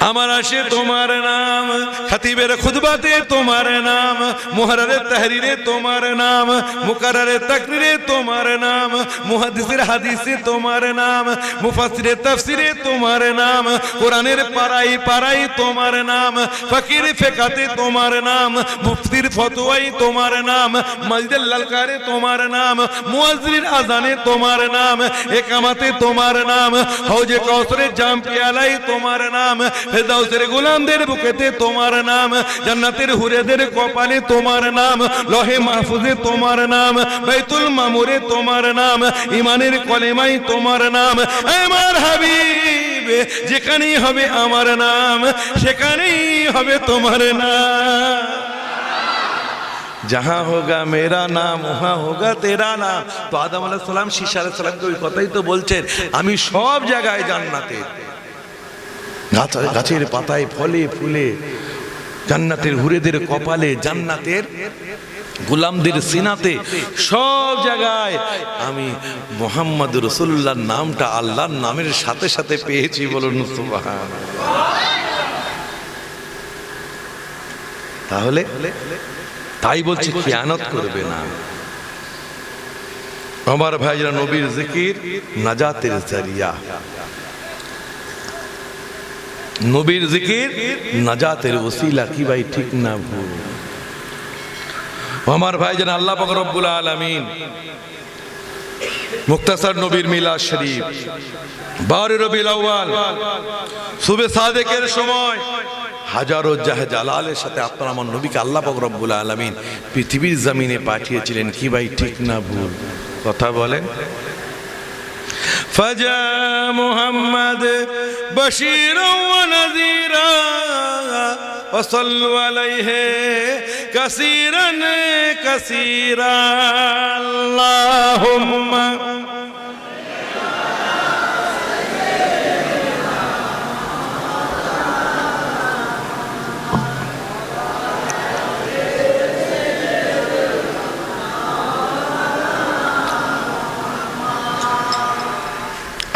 S1: আমার আসে তোমার নাম, খতিবের খুতবাতে তোমার নাম, মুহাররে তাহরিরে তোমার নাম, মুকাররে তাকরিরে তোমার নাম, মুহাদ্দিসের হাদিসে তোমার নাম, মুফাসসিরে তাফসিরে তোমার নাম, কোরআনের পারাই পারাই তোমার নাম, ফকির ফিকাতে তোমার নাম, মুফতির ফতোয়াই তোমার নাম, মসজিদের লালকারে তোমার নাম, মুয়াজ্জিনের আযানে তোমার নাম, ইকামাতে তোমার নাম, হাউজে কাউসারের জাম পিয়ালাই তোমার নাম, ফেরদাউসের গোলামদের বুকেতে তোমার নাম, জান্নাতের হুরেদের কপালে তোমার নাম, লহে মাহফুজে তোমার নাম, বাইতুল মামুরে তোমার নাম, ইমানের কলেমাই তোমার নাম। আমার হাবিব যেখানেই হবে আমার নাম, সেখানেই হবে তোমার নাম। जहां होगा मेरा नाम वहां होगा तेरा नाम। तो आदम अलैहिस सलाम शीशा अलैहिस सलाम के ওই কথাই তো বলছেন, আমি সব জায়গায় জান্নাতে, গাছের পাতায় ফলে ফুলে, জান্নাতের হুরেদের কপালে, জান্নাতের গোলামদের সিনাতে, সব জায়গায় আমি মুহাম্মদ রাসূলুল্লাহর নামটা আল্লাহর নামের সাথে সাথে পেয়েছি। বলুন সুবহানাল্লাহ। তাহলে তাই বলছি খেয়ানত করবে না। আমার ভাইরা, নবীর জিকির নাজাতের জরিয়া, নবীর জিকির নাজাতের ওসিলা। কি ভাই ঠিক না ভুল? আমার ভাইজান, আল্লাহ পাক রব্বুল আলামিন মুক্তাসার নবীর মিলাদ শরীফ 12 রবিউল আউয়াল সুবে সাদেকের সময় হাজারো জালালের সাথে আপনার আমার নবীকে আল্লাহ পাক রব্বুল আলামিন পৃথিবীর জমিনে পাঠিয়েছিলেন। কি ভাই ঠিক না ভুল? কথা বলেন। ফাজা মুহাম্মদ বশীরা ওয়া নাযীরা ওয়া সাল্লু আলাইহি কাসীরান কাসীরা। আল্লাহুম্মা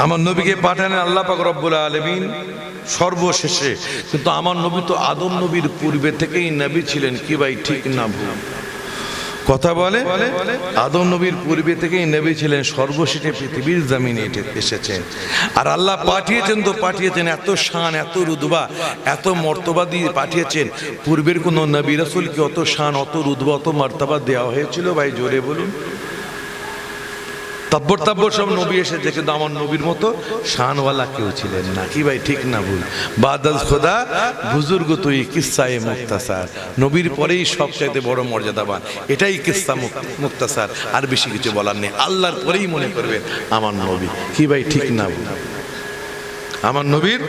S1: আমার নবীকে পাঠালেন আল্লাহ পাক রব্বুল আলামিন সর্বশেষে, কিন্তু আমার নবী তো আদম নবীর পূর্বে থেকেই নবী ছিলেন। কি ভাই ঠিক না ভুল? কথা বলে। আদম নবীর পূর্বে থেকেই নবী ছিলেন, সর্বশেষে পৃথিবীর জমিনে এসেছেন। আর আল্লাহ পাঠিয়েছেন তো পাঠিয়েছেন এত শান, এত রুতবা, এত মর্তবা দিয়ে পাঠিয়েছেন। পূর্বের কোন নবী রাসূলকে অত শান, অত রুতবা, অত মর্তবা দেওয়া হয়েছিল? ভাই জোরে বলুন। তাব্বর তাব্বর সব নবী এসেছে, কিন্তু আমার নবীর মতো শানওয়ালা কেউ ছিলেন না। কি ভাই ঠিক না ভুল? বাদাল খোদা বুজুর্গ তুই কিস্সায়ে মুক্তাসার, নবীর পরেই সবচাইতে বড় মর্যাদাবান। এটাই কিস্সা মুক্তাসার, আর বেশি কিছু বলার নেই। আল্লাহর পরেই মনে করবেন আমার নবী। কি ভাই ঠিক না ভুল? আমার নবীর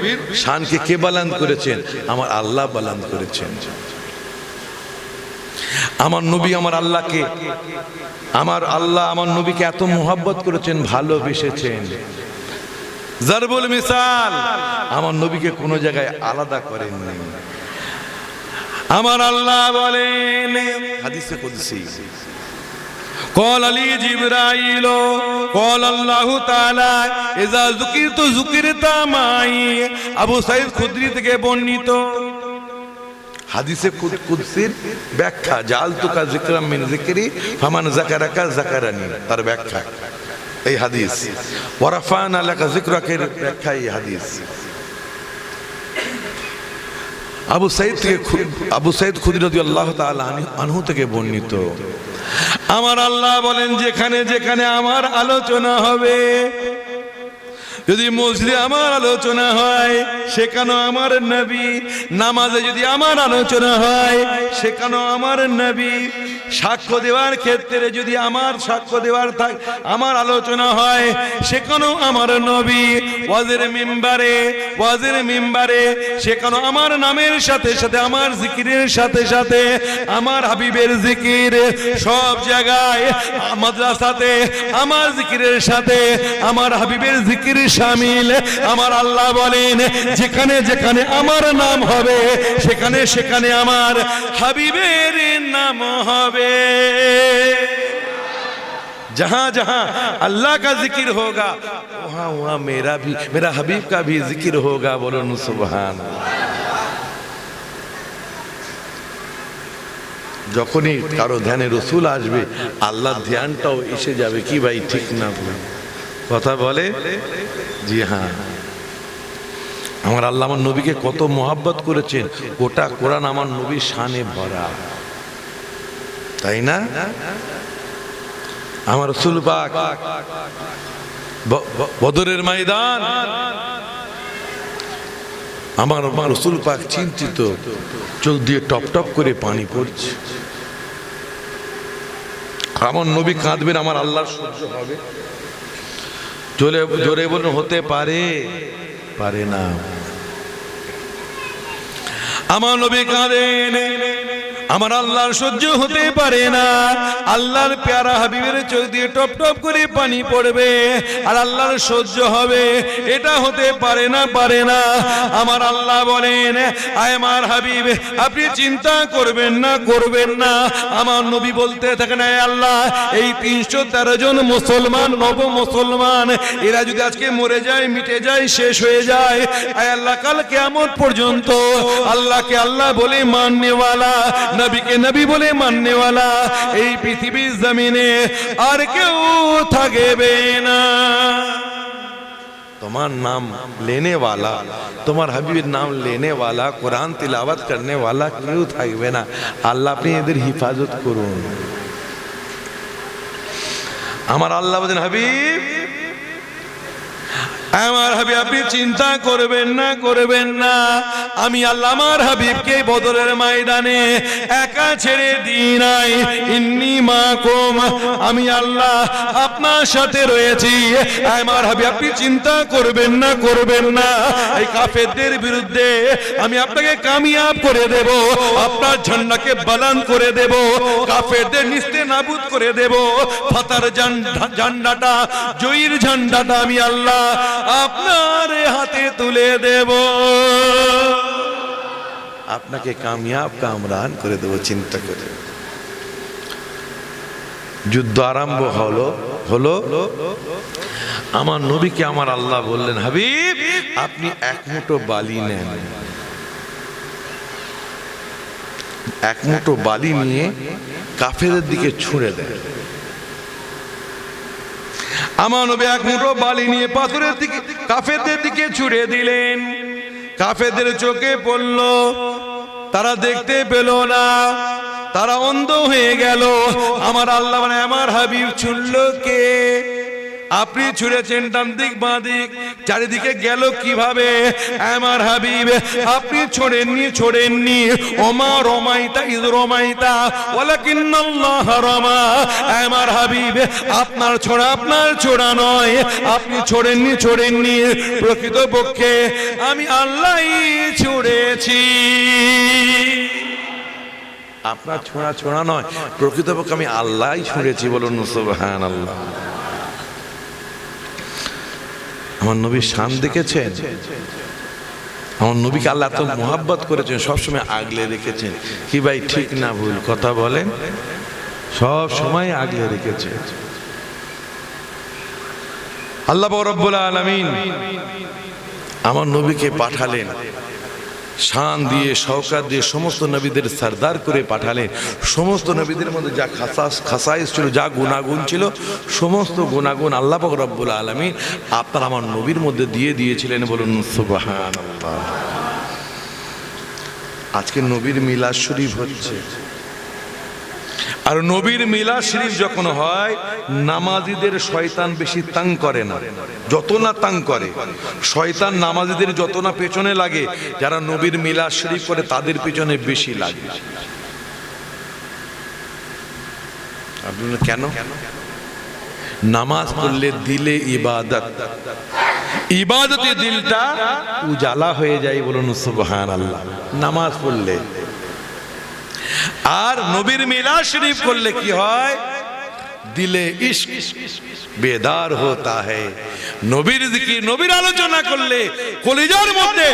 S1: শানকে কে বালান করেছেন? আমার আল্লাহ বালান করেছেন। আমার নবী আমার আল্লাহকে, আমার আল্লাহ আমার নবীকে এত মোহাব্বত করেছেন, ভালোবেসেছেন। জারবুল মিসাল, আমার নবীকে কোনো জায়গায় আলাদা করেননি। আমার আল্লাহ বলেন হাদিসে কুদসি, قال لي جبرائيل قال الله تعالى اذا ذكرت ذكرت معي। আবু সাঈদ খুদরি থেকে বর্ণিত হাদিসে কুদসির ব্যাখ্যা, জাআলতুকা যিকরাম মিন যিকরি ফামান যাকারাকা যাকারানি, তার ব্যাখ্যা এই হাদিস। ওয়া রাফা'না লাকা যিকরাকের ব্যাখ্যা এই হাদিস। আবু সাঈদ খুদরি রাদিয়াল্লাহু তাআলা আনহু থেকে বর্ণিত। আমার আল্লাহ বলেন, যেখানে যেখানে আমার আলোচনা হবে, যদি মসজিদে আমার আলোচনা হয় সেখানেও আমার নবী, নামাজে যদি আমার আলোচনা হয় সেখানেও আমার নবী, সাক্ষ্য দেওয়ার ক্ষেত্রে যদি আমার সাক্ষ্য দেওয়ার থাকে, আমার আলোচনা হয়, সেখানেও আমার নবী ওয়াজের মিম্বারে সেখানেও আমার নামের সাথে সাথে, আমার জিকিরের সাথে সাথে আমার হাবিবের জিকির, সব জায়গায় মাদ্রাসাতে আমার জিকিরের সাথে আমার হাবিবের জিকির শামিল। আমার আল্লাহ বলেন, যেখানে যেখানে আমার নাম হবে সেখানে সেখানে আমার হাবিবের नाम হবে। जहां जहां अल्लाह का जिक्र होगा वहां वहां मेरा हबीब का भी जिक्र होगा। बोलो सुभान। যখনই কারো ধ্যানে রসুল আসবে আল্লাহর ধ্যানটাও এসে যাবে। কি ভাই ঠিক না কথা বলে? জি হ্যাঁ, আমার আল্লাহ আমার নবীকে কত মোহাব্বত করেছেন, গোটা কোরআন আমার নবীর শানে ভরা, তাই না? আমার রাসূল পাক বদরের ময়দান, আমার রাসূল পাক চিন্তিত, চোখ দিয়ে টপ টপ করে পানি পড়ছে। আমার নবী কাঁদবেন, আমার আল্লাহর সহ্য হবে? জোরে বলুন, হতে পারে? পারে না। আমার নবী কাঁদেন, আমার আল্লাহর সহ্য হতে পারে না। আল্লাহর প্যারা হাবিবের চোখ দিয়ে টপ টপ করে পানি পড়বে, আর আল্লাহর সহ্য হবে? এটা হতে পারে না, পারে না। আমার আল্লাহ বলেন, আয় আমার হাবিব, আপনি চিন্তা করবেন না, করবেন না। আমার নবী বলতে থাকেন, আয় আল্লাহ, এই 313 জন মুসলমান, নব মুসলমান, এরা যদি আজকে মরে যায়, মিটে যায়, শেষ হয়ে যায়, আয় আল্লাহ, কাল কিয়ামত পর্যন্ত আল্লাহকে আল্লাহ বলে মাননেওয়ালা, নবীকে নবী বলে মাননেওয়ালা এই পৃথিবীর জমিনে আর কেউ থাকবে না। তোমার নাম लेने वाला, তোমার হাবিবের নাম लेने वाला, কোরআন তিলাওয়াত करने वाला কেউ থাকবে না। আল্লাহ আপনি এদের হিফাজত করুন। আমার আল্লাহ বলেন, হাবিব, আমার হাবিব, আপনি চিন্তা করবেন না, করবেন না। আমি আল্লাহ আমার হাবিবকে বদরের ময়দানে একা ছেড়ে দিই নাই। ইন্নী মাকুম, আমি আল্লাহ আপনার সাথে রয়েছি। আমার হাবিব, আপনি চিন্তা করবেন না, করবেন না। এই কাফেরদের বিরুদ্ধে আমি আপনাকে কামিয়াব করে দেব, আপনার ঝান্ডাকে বালান করে দেব, কাফেরদের নিস্তে নাবুদ করে দেব। ফাতার ঝান্ডাটা, জয়ীর ঝান্ডাটা আমি আল্লাহ আপনার হাতে তুলে দেব, আপনাকে কামিয়াব কামরান করে দেব। চিন্তা করে যুদ্ধ আরম্ভ হলো। আমার নবীকে আমার আল্লাহ বললেন, হাবিব, আপনি এক মুঠো বালি নেন, এক মুঠো বালি নিয়ে কাফেরদের দিকে ছুঁড়ে দেন। আমার নবী এক মুঠো বালি নিয়ে পাথরের দিকে, কাফেরদের দিকে ছুঁড়ে দিলেন। কাফেরদের চোখে পড়ল, তারা দেখতে পেল না, তারা অন্ধ হয়ে গেল। আমার আল্লাহ মানে, আমার হাবিব ছুড়ল কে? আপনি ছুঁড়েছেন ডান দিক বাঁ দিক, চারিদিকে গেল কিভাবে? আমার হাবিব, আপনি ছোড়েননি। ওমা রমাইতা ইয রমাইতা ওয়ালাকিন্নাল্লাহ রামা। আমার হাবিব, আপনার ছোড়া নয়, আপনি ছোড়েননি। প্রকৃতপক্ষে আমি আল্লাহই ছুঁড়েছি। আপনার ছোড়া নয়, প্রকৃতপক্ষে আমি আল্লাহই ছুঁড়েছি। বলুন সুবহানাল্লাহ। আমার নবীর শান দেখেছেন? আমার নবীকে আল্লাহ এত মোহাব্বত করেছেন, সবসময় আগলে রেখেছেন। কি ভাই ঠিক না ভুল কথা বলেন? সব সময় আগলে রেখেছে আল্লাহ রব্বুল আলামিন। আমার নবীকে পাঠালেন, শান দিয়ে, শওকাত দিয়ে, সমস্ত নবীদের সরদার করে পাঠালেন। সমস্ত নবীদের মধ্যে যা খাসাইস ছিল, যা গুণাগুণ ছিল, সমস্ত গুণাগুণ আল্লাহ পাক রব্বুল আলামিন আপনার আমার নবীর মধ্যে দিয়ে দিয়েছিলেন। বলুন সুবহানাল্লাহ। আজকে নবীর মিলাদ শরীফ হচ্ছে, আর নবীর মিলাদ শরীফ যখন হয়, নামাজীদের শয়তান বেশি তাং করে না। যত না তাং করে শয়তান, নামাজীদের যত না পেছনে লাগে, যারা নবীর মিলাদ শরীফ করে তাদের পেছনে বেশি লাগে। আপনি কেন? নামাজ পড়লে দিলে ইবাদত, ইবাদতে দিলটা উজালা হয়ে যায়, বলুন সুবহানাল্লাহ। নামাজ পড়লে আর নবীর মিলাদ শরীফ করলে কি হয়? দিলে ইশক বেদার হতা হ্যায়। নবীর জিকির, নবীর আলোচনা করলে কলিজার মধ্যে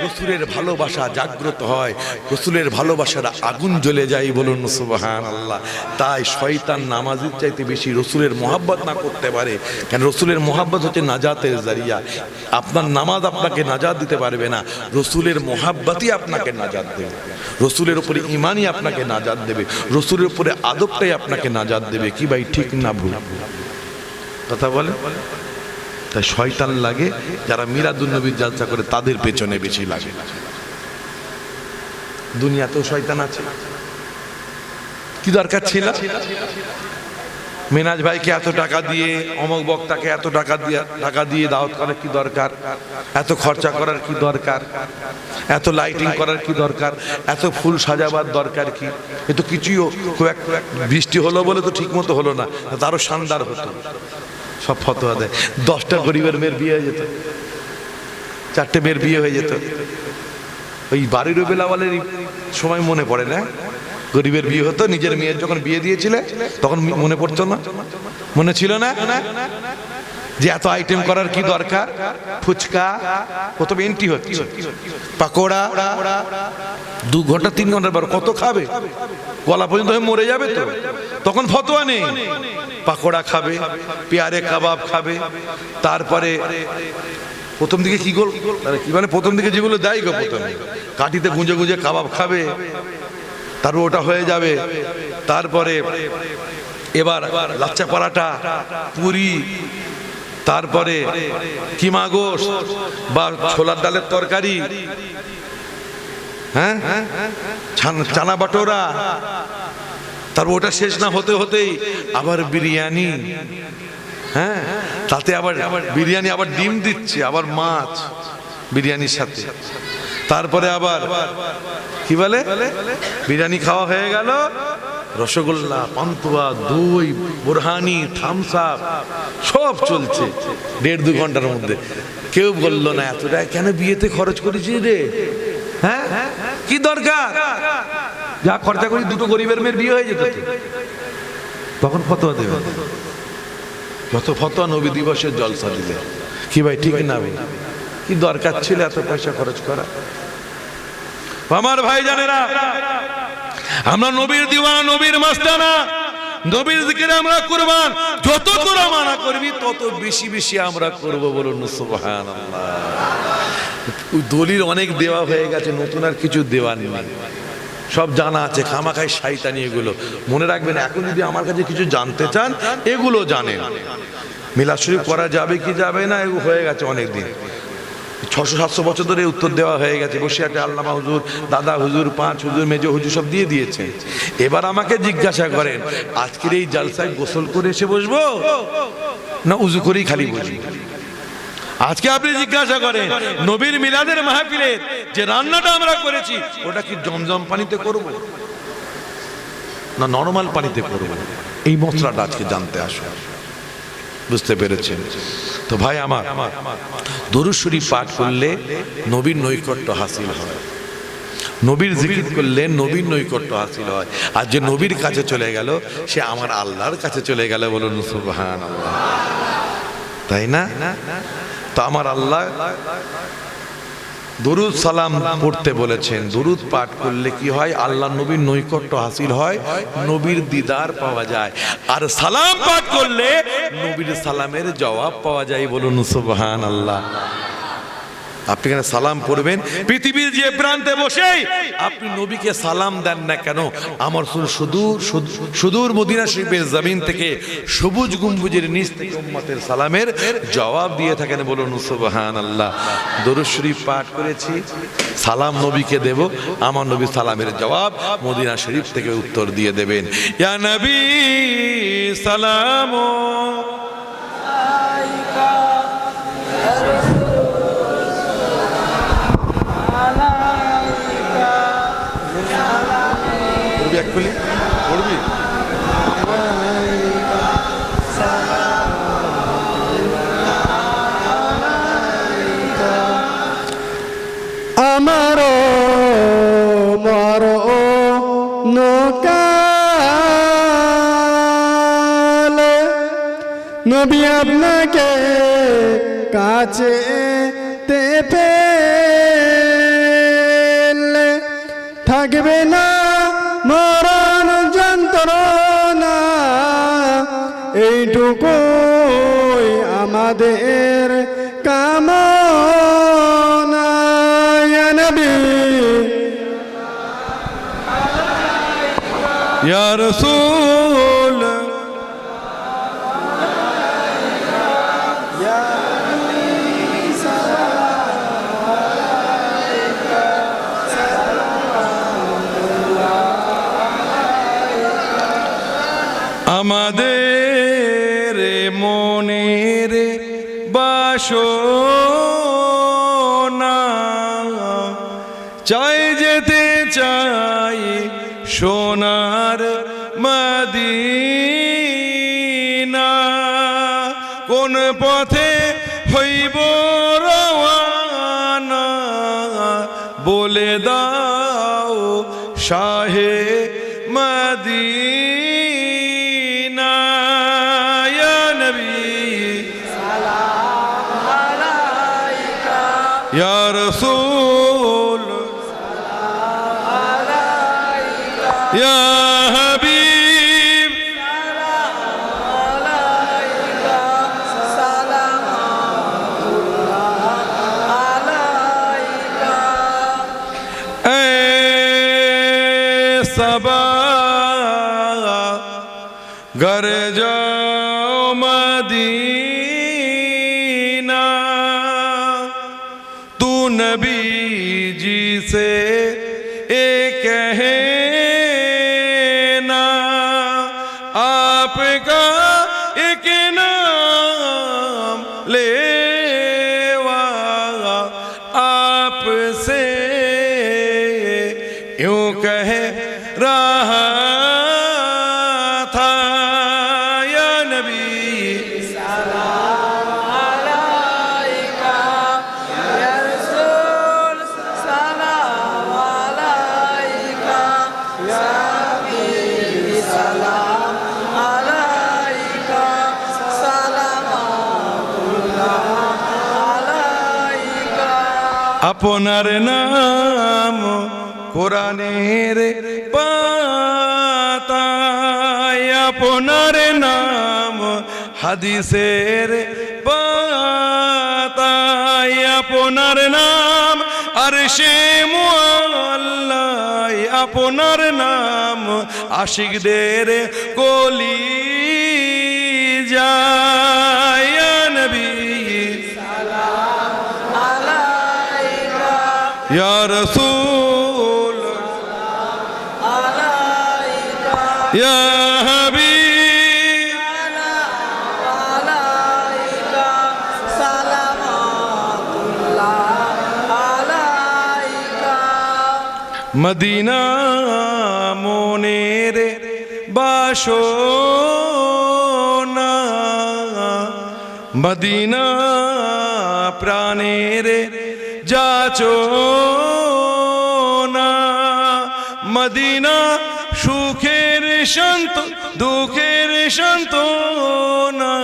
S1: রাসূলের ভালোবাসা জাগ্রত হয়, রাসূলের ভালোবাসার আগুন জ্বলে যায়, বলুন সুবহানাল্লাহ। তাই শয়তান নামাজের চাইতে বেশি রাসূলের মহব্বত না করতে পারে, কারণ রাসূলের মহব্বত হচ্ছে নাজাতের জারিয়া। আপনার নামাজ আপনাকে নাজাত দিতে পারবে না, রাসূলের মহব্বতই আপনাকে নাজাত দেবে, রাসূলের উপরে ঈমানই আপনাকে নাজাত দেবে, রাসূলের উপরে আদবটাই আপনাকে নাজাত দেবে। কি ভাই ঠিক না ভুল কথা বলে? তাই শয়তান লাগে যারা মিলাদুন নবীর জালসা করে, তাদের পেছনে বেশি লাগে। দুনিয়াতেও শয়তান আছে, কি দরকার ছিল মিনাজ ভাইকে এত টাকা দিয়ে, অমক বক্তাকে এত টাকা দিয়ে দাওয়াত করার কি দরকার? এত খরচা করার কি দরকার? এত লাইটিং করার কি দরকার? এত ফুল সাজাবার দরকার কি? এ তো কিছুই, খুব এক বৃষ্টি হলো বলে তো ঠিক মতো হলো না, তারও শানদার হতো। সব ফতোয়া দেয়। 10টা গরিবের মেয়ের বিয়ে হয়ে যেত, 4টে মেয়ের বিয়ে হয়ে যেত। ওই বাড়ির বেলাওয়ালের সময় মনে পড়ে না, গরিবের বিয়ে হতো, নিজের মেয়ের যখন বিয়ে দিয়েছিলে তখন মনে পড়তো না? মনে ছিল না যে এত আইটেম করার কি দরকার? ফুচকা কত এন্ট্রি হচ্ছে, পাকোড়া 2 ঘন্টা 3 ঘন্টার পর কত খাবে? গলা পর্যন্ত হয়ে মরে যাবে তো। তখন ফতোয়া নেই, পাকোড়া খাবে, পেয়ারে কাবাব খাবে, তারপরে প্রথম দিকে কি গোল কি মানে প্রথম দিকে যেগুলো দেয় গো, প্রথমে কাঠিতে গুঁজে গুঁজে কাবাব খাবে, তারপর ওটা হয়ে যাবে। তারপরে এবার লাচ্চা পরাটা, পুরি, তারপরে কিমা গোশত বা ছোলার ডালের তরকারি, হ্যাঁ, চানা বাটোরা, তারপর ওটা শেষ না হতে হতেই আবার বিরিয়ানি, হ্যাঁ, তাতে আবার বিরিয়ানি, আবার ডিম দিচ্ছে, আবার মাছ বিরিয়ানির সাথে। তারপরে আবার কি বলে, বিরিয়ানি খাওয়া হয়ে গেল, রসগোল্লা, পান্তুয়া, দই, বোরহানি, থামস আপ সব চলছে 1.5-2 ঘন্টার মধ্যে। কেউ বললো না এত টাকা কেন বিয়েতে খরচ করেছি রে, হ্যাঁ কি দরকার? যা খরচা করি 2টো গরিবের মেয়ের বিয়ে হয়ে যেত। তখন ফতোয়া দেবে, যত ফতোয়া নবী দিবসের জলসা দিলে। কি ভাই ঠিক না? কি দরকার ছিল এত পয়সা খরচ করা? আমার ভাই জানেরা, আমরা নবীর দিওয়ানা, নবীর মাস্তানা, নবীর জিকিরে আমরা কুরবান। যত তোরা মানা করবি তত বেশি বেশি আমরা করব, বলুন সুবহানাল্লাহ। দলিল অনেক দেওয়া হয়ে গেছে, নতুন আর কিছু দেওয়ার নেই, সব জানা আছে। খামাখাই শয়তানি এগুলো মনে রাখবেন। এখন যদি আমার কাছে কিছু জানতে চান, এগুলো জানেন। মিলাদ শরীফ করা যাবে কি যাবে না, এগুলো হয়ে গেছে অনেক দিন, 600-700 বছর ধরে উত্তর দেওয়া হয়ে গেছে। বসিরহাটে আল্লামা হুজুর, দাদা হুজুর, 5 হুজুর, মেজো হুজুর সব দিয়ে দিয়েছে। এবার আমাকে জিজ্ঞাসা করেন, আজকের এই জালসায় গোসল করে এসে বসবো না উজু করেই খালি বসবো? আজকে আপনি জিজ্ঞাসা করেন, নবীর মিলাদের মাহফিলের যে রান্নাটা আমরা করেছি ওটা কি জমজম পানিতে করব না নরমাল পানিতে করব? এই মশলাটা আজকে জানতে আসো, বুঝতে পেরেছেন তো ভাই আমার? দরুদ শরীফ পাঠ করলে নবীর নৈকট্য হাসিল হয়, নবীর জিকির করলে নবীর নৈকট্য হাসিল হয়। আর যে নবীর কাছে চলে গেল সে আমার আল্লাহর কাছে চলে গেল, বলুন সুবহানাল্লাহ। তাই না? তো আমার আল্লাহ দরুদ সালাম পড়তে বলেছেন। দরুদ পাঠ করলে কি হয়? আল্লাহ নবীর নৈকট্য হাসিল হয়, নবীর দিদার পাওয়া যায়। আর সালাম পাঠ করলে নবীর সালামের জবাব পাওয়া যায়, বলুন সুবহানাল্লাহ। আপনি কেন সালাম পড়বেন? পৃথিবীর যে প্রান্তে বসেই আপনি নবীকে সালাম দেন না কেন? আমার সুদূর মদিনা শরীফের জমিন থেকে সবুজ গম্বুজের নিচ থেকে উম্মতের সালামের জবাব দিয়ে থাকেন, বলুন সুবহানাল্লাহ। দরুদ শরীফ পাঠ করেছি, সালাম নবীকে দেব, আমার নবী সালামের জবাব মদিনা শরীফ থেকে উত্তর দিয়ে দেবেন। ইয়া নবী সালাম আলাইকা, পড়বি?
S2: নবী আপনাকে কাছে পেলে থাকবে না মরণ যন্ত্রণা, এইটুকুই আমাদের কামনা। ইয়া নবী
S1: ইয়া রাসূল আমাদের মনের বাসনা চাই যেতে চাই সোনার মদিনা, কোন পথে হইব রওয়ানা বলে দাও শাহে মদিনা। ইয়া নবী সালাম আলাইকা, ইয়া রাসূল সালাম আলাইকা, ইয়া হাবিব সালাম আলাইকা, সালামুল্লাহ আলাইকা। এ सबा घर जाओ मदीना, तू नबी जी से कहना आपका एक नाम लेवा आपसे यूं कह रहा था, या नबी सलाम अलैका, या रसूल सलाम अलैका, या हबीब सलाम अलैका, सलामुल्लाह अलैका। আপনার নাম কোরআনের পাতায়, আপনার নাম হাদিসের পাতায়, আপনার নাম আরশে মুআল্লায়, আপনার নাম আশিকদের কলিজায়। ইয়া নবী সালাম আলাইকা, ইয়া রাসূল يا حبيب عليك سلام الله عليك। মদিনা মনের বাসনা, মদিনা প্রাণের যাচনা, মদিনা সুখের শান্ত দুঃখের সান্ত্বনা,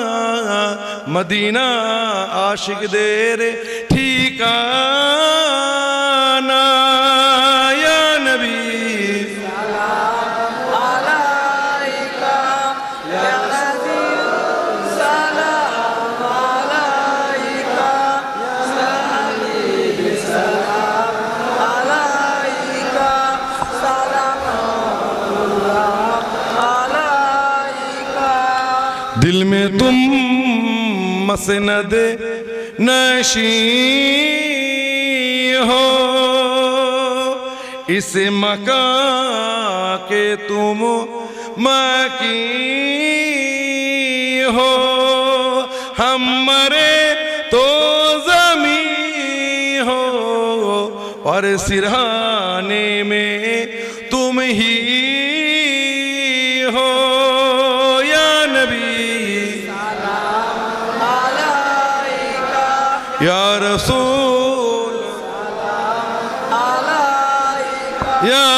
S1: মদিনা আশিকদের ঠিকানা। ইয়া নবী সালাম আলাইকা, ইয়া রাসূল সালাম আলাইকা, ইয়া হাবিব সালাম আলাইকা, दिल में तुम मसनद नशी हो, इस मकां के तुम मकी हो, हम मरे तो ज़मी हो और सिरहाने में तुम ही हो। या नबी सलाम अलैका, या रसूल सलाम अलैका, या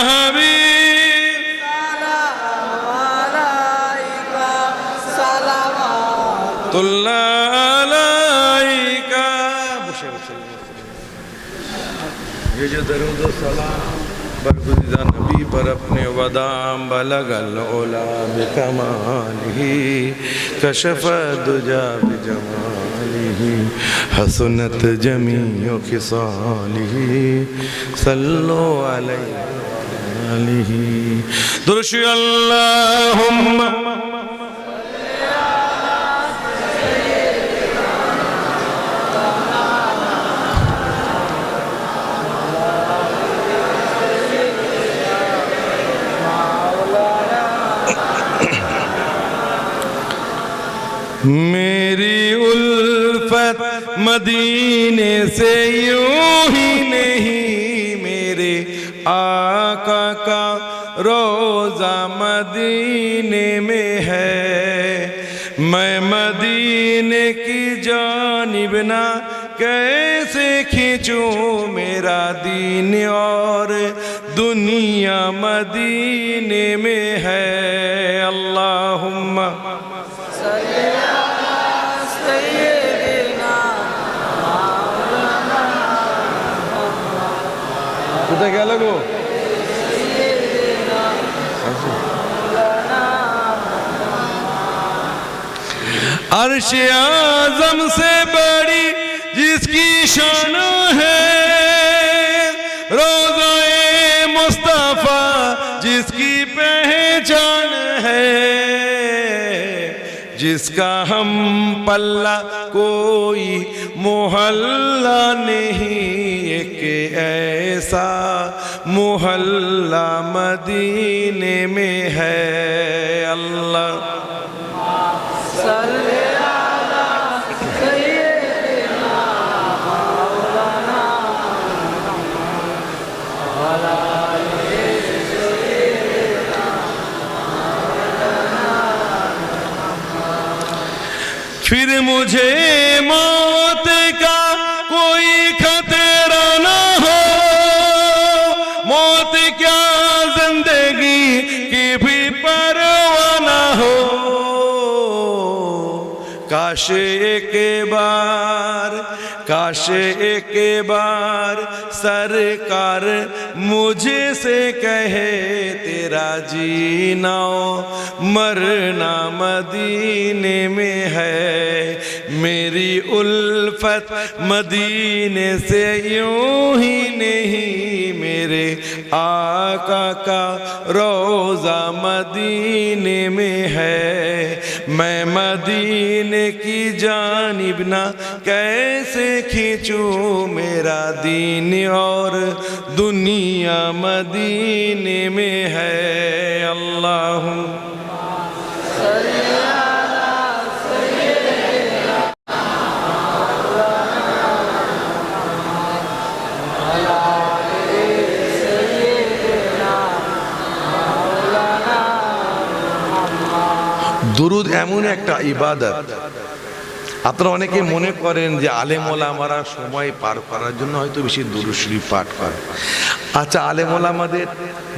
S1: हबीब सलाम अलैका, सलाम আলাইকা। বসে বসে ये जो दरूद सलाम बरगुज़िदा नबी पर अपने वदाम बलगल ओला बिकमालिही कशफ़ दुजा बिजमालिही हसनत जमीउ खिसालिही सल्लो अलैहि दुरूद अल्लाहुम्मा मेरी उल्फत मदीने से यूं ही नहीं, मेरे आका का रोजा मदीने में है। मैं मदीने की जानिब ना कैसे खींचूं मेरा दीन और दुनिया मदीने में है। अल्लाहुम्मा কোথায় গেল গো? अर्श आज़म से बड़ी जिसकी शान है, रोज़े मुस्तफ़ा जिसकी पहचान है, जिसका हम पल्ला कोई मोहल्ला नहीं, एक ऐसा मोहल्ला मदीने में है। अल्लाह फिर मुझे मौत का कोई खतरा न हो, मौत क्या जिंदगी की भी परवाह न हो। काश एक बार सरकार मुझे से कहे तेरा जीना मरना मदीने में है। मेरी उल्फत मदीने से यूं ही नहीं, मेरे आका का रोज़ा मदीने में है। मैं मदीने की जानिब ना कैसे खींचूं मेरा दीन और दुनिया मदीने में है। अल्लाह দুরুদ এমন একটা ইবাদত, আপনারা অনেকে মনে করেন যে আলেম ওলামারা সময় পার করার জন্য হয়তো বেশি দুরূদ শরীফ পাঠ করে। আচ্ছা, আলেম ওলামাদের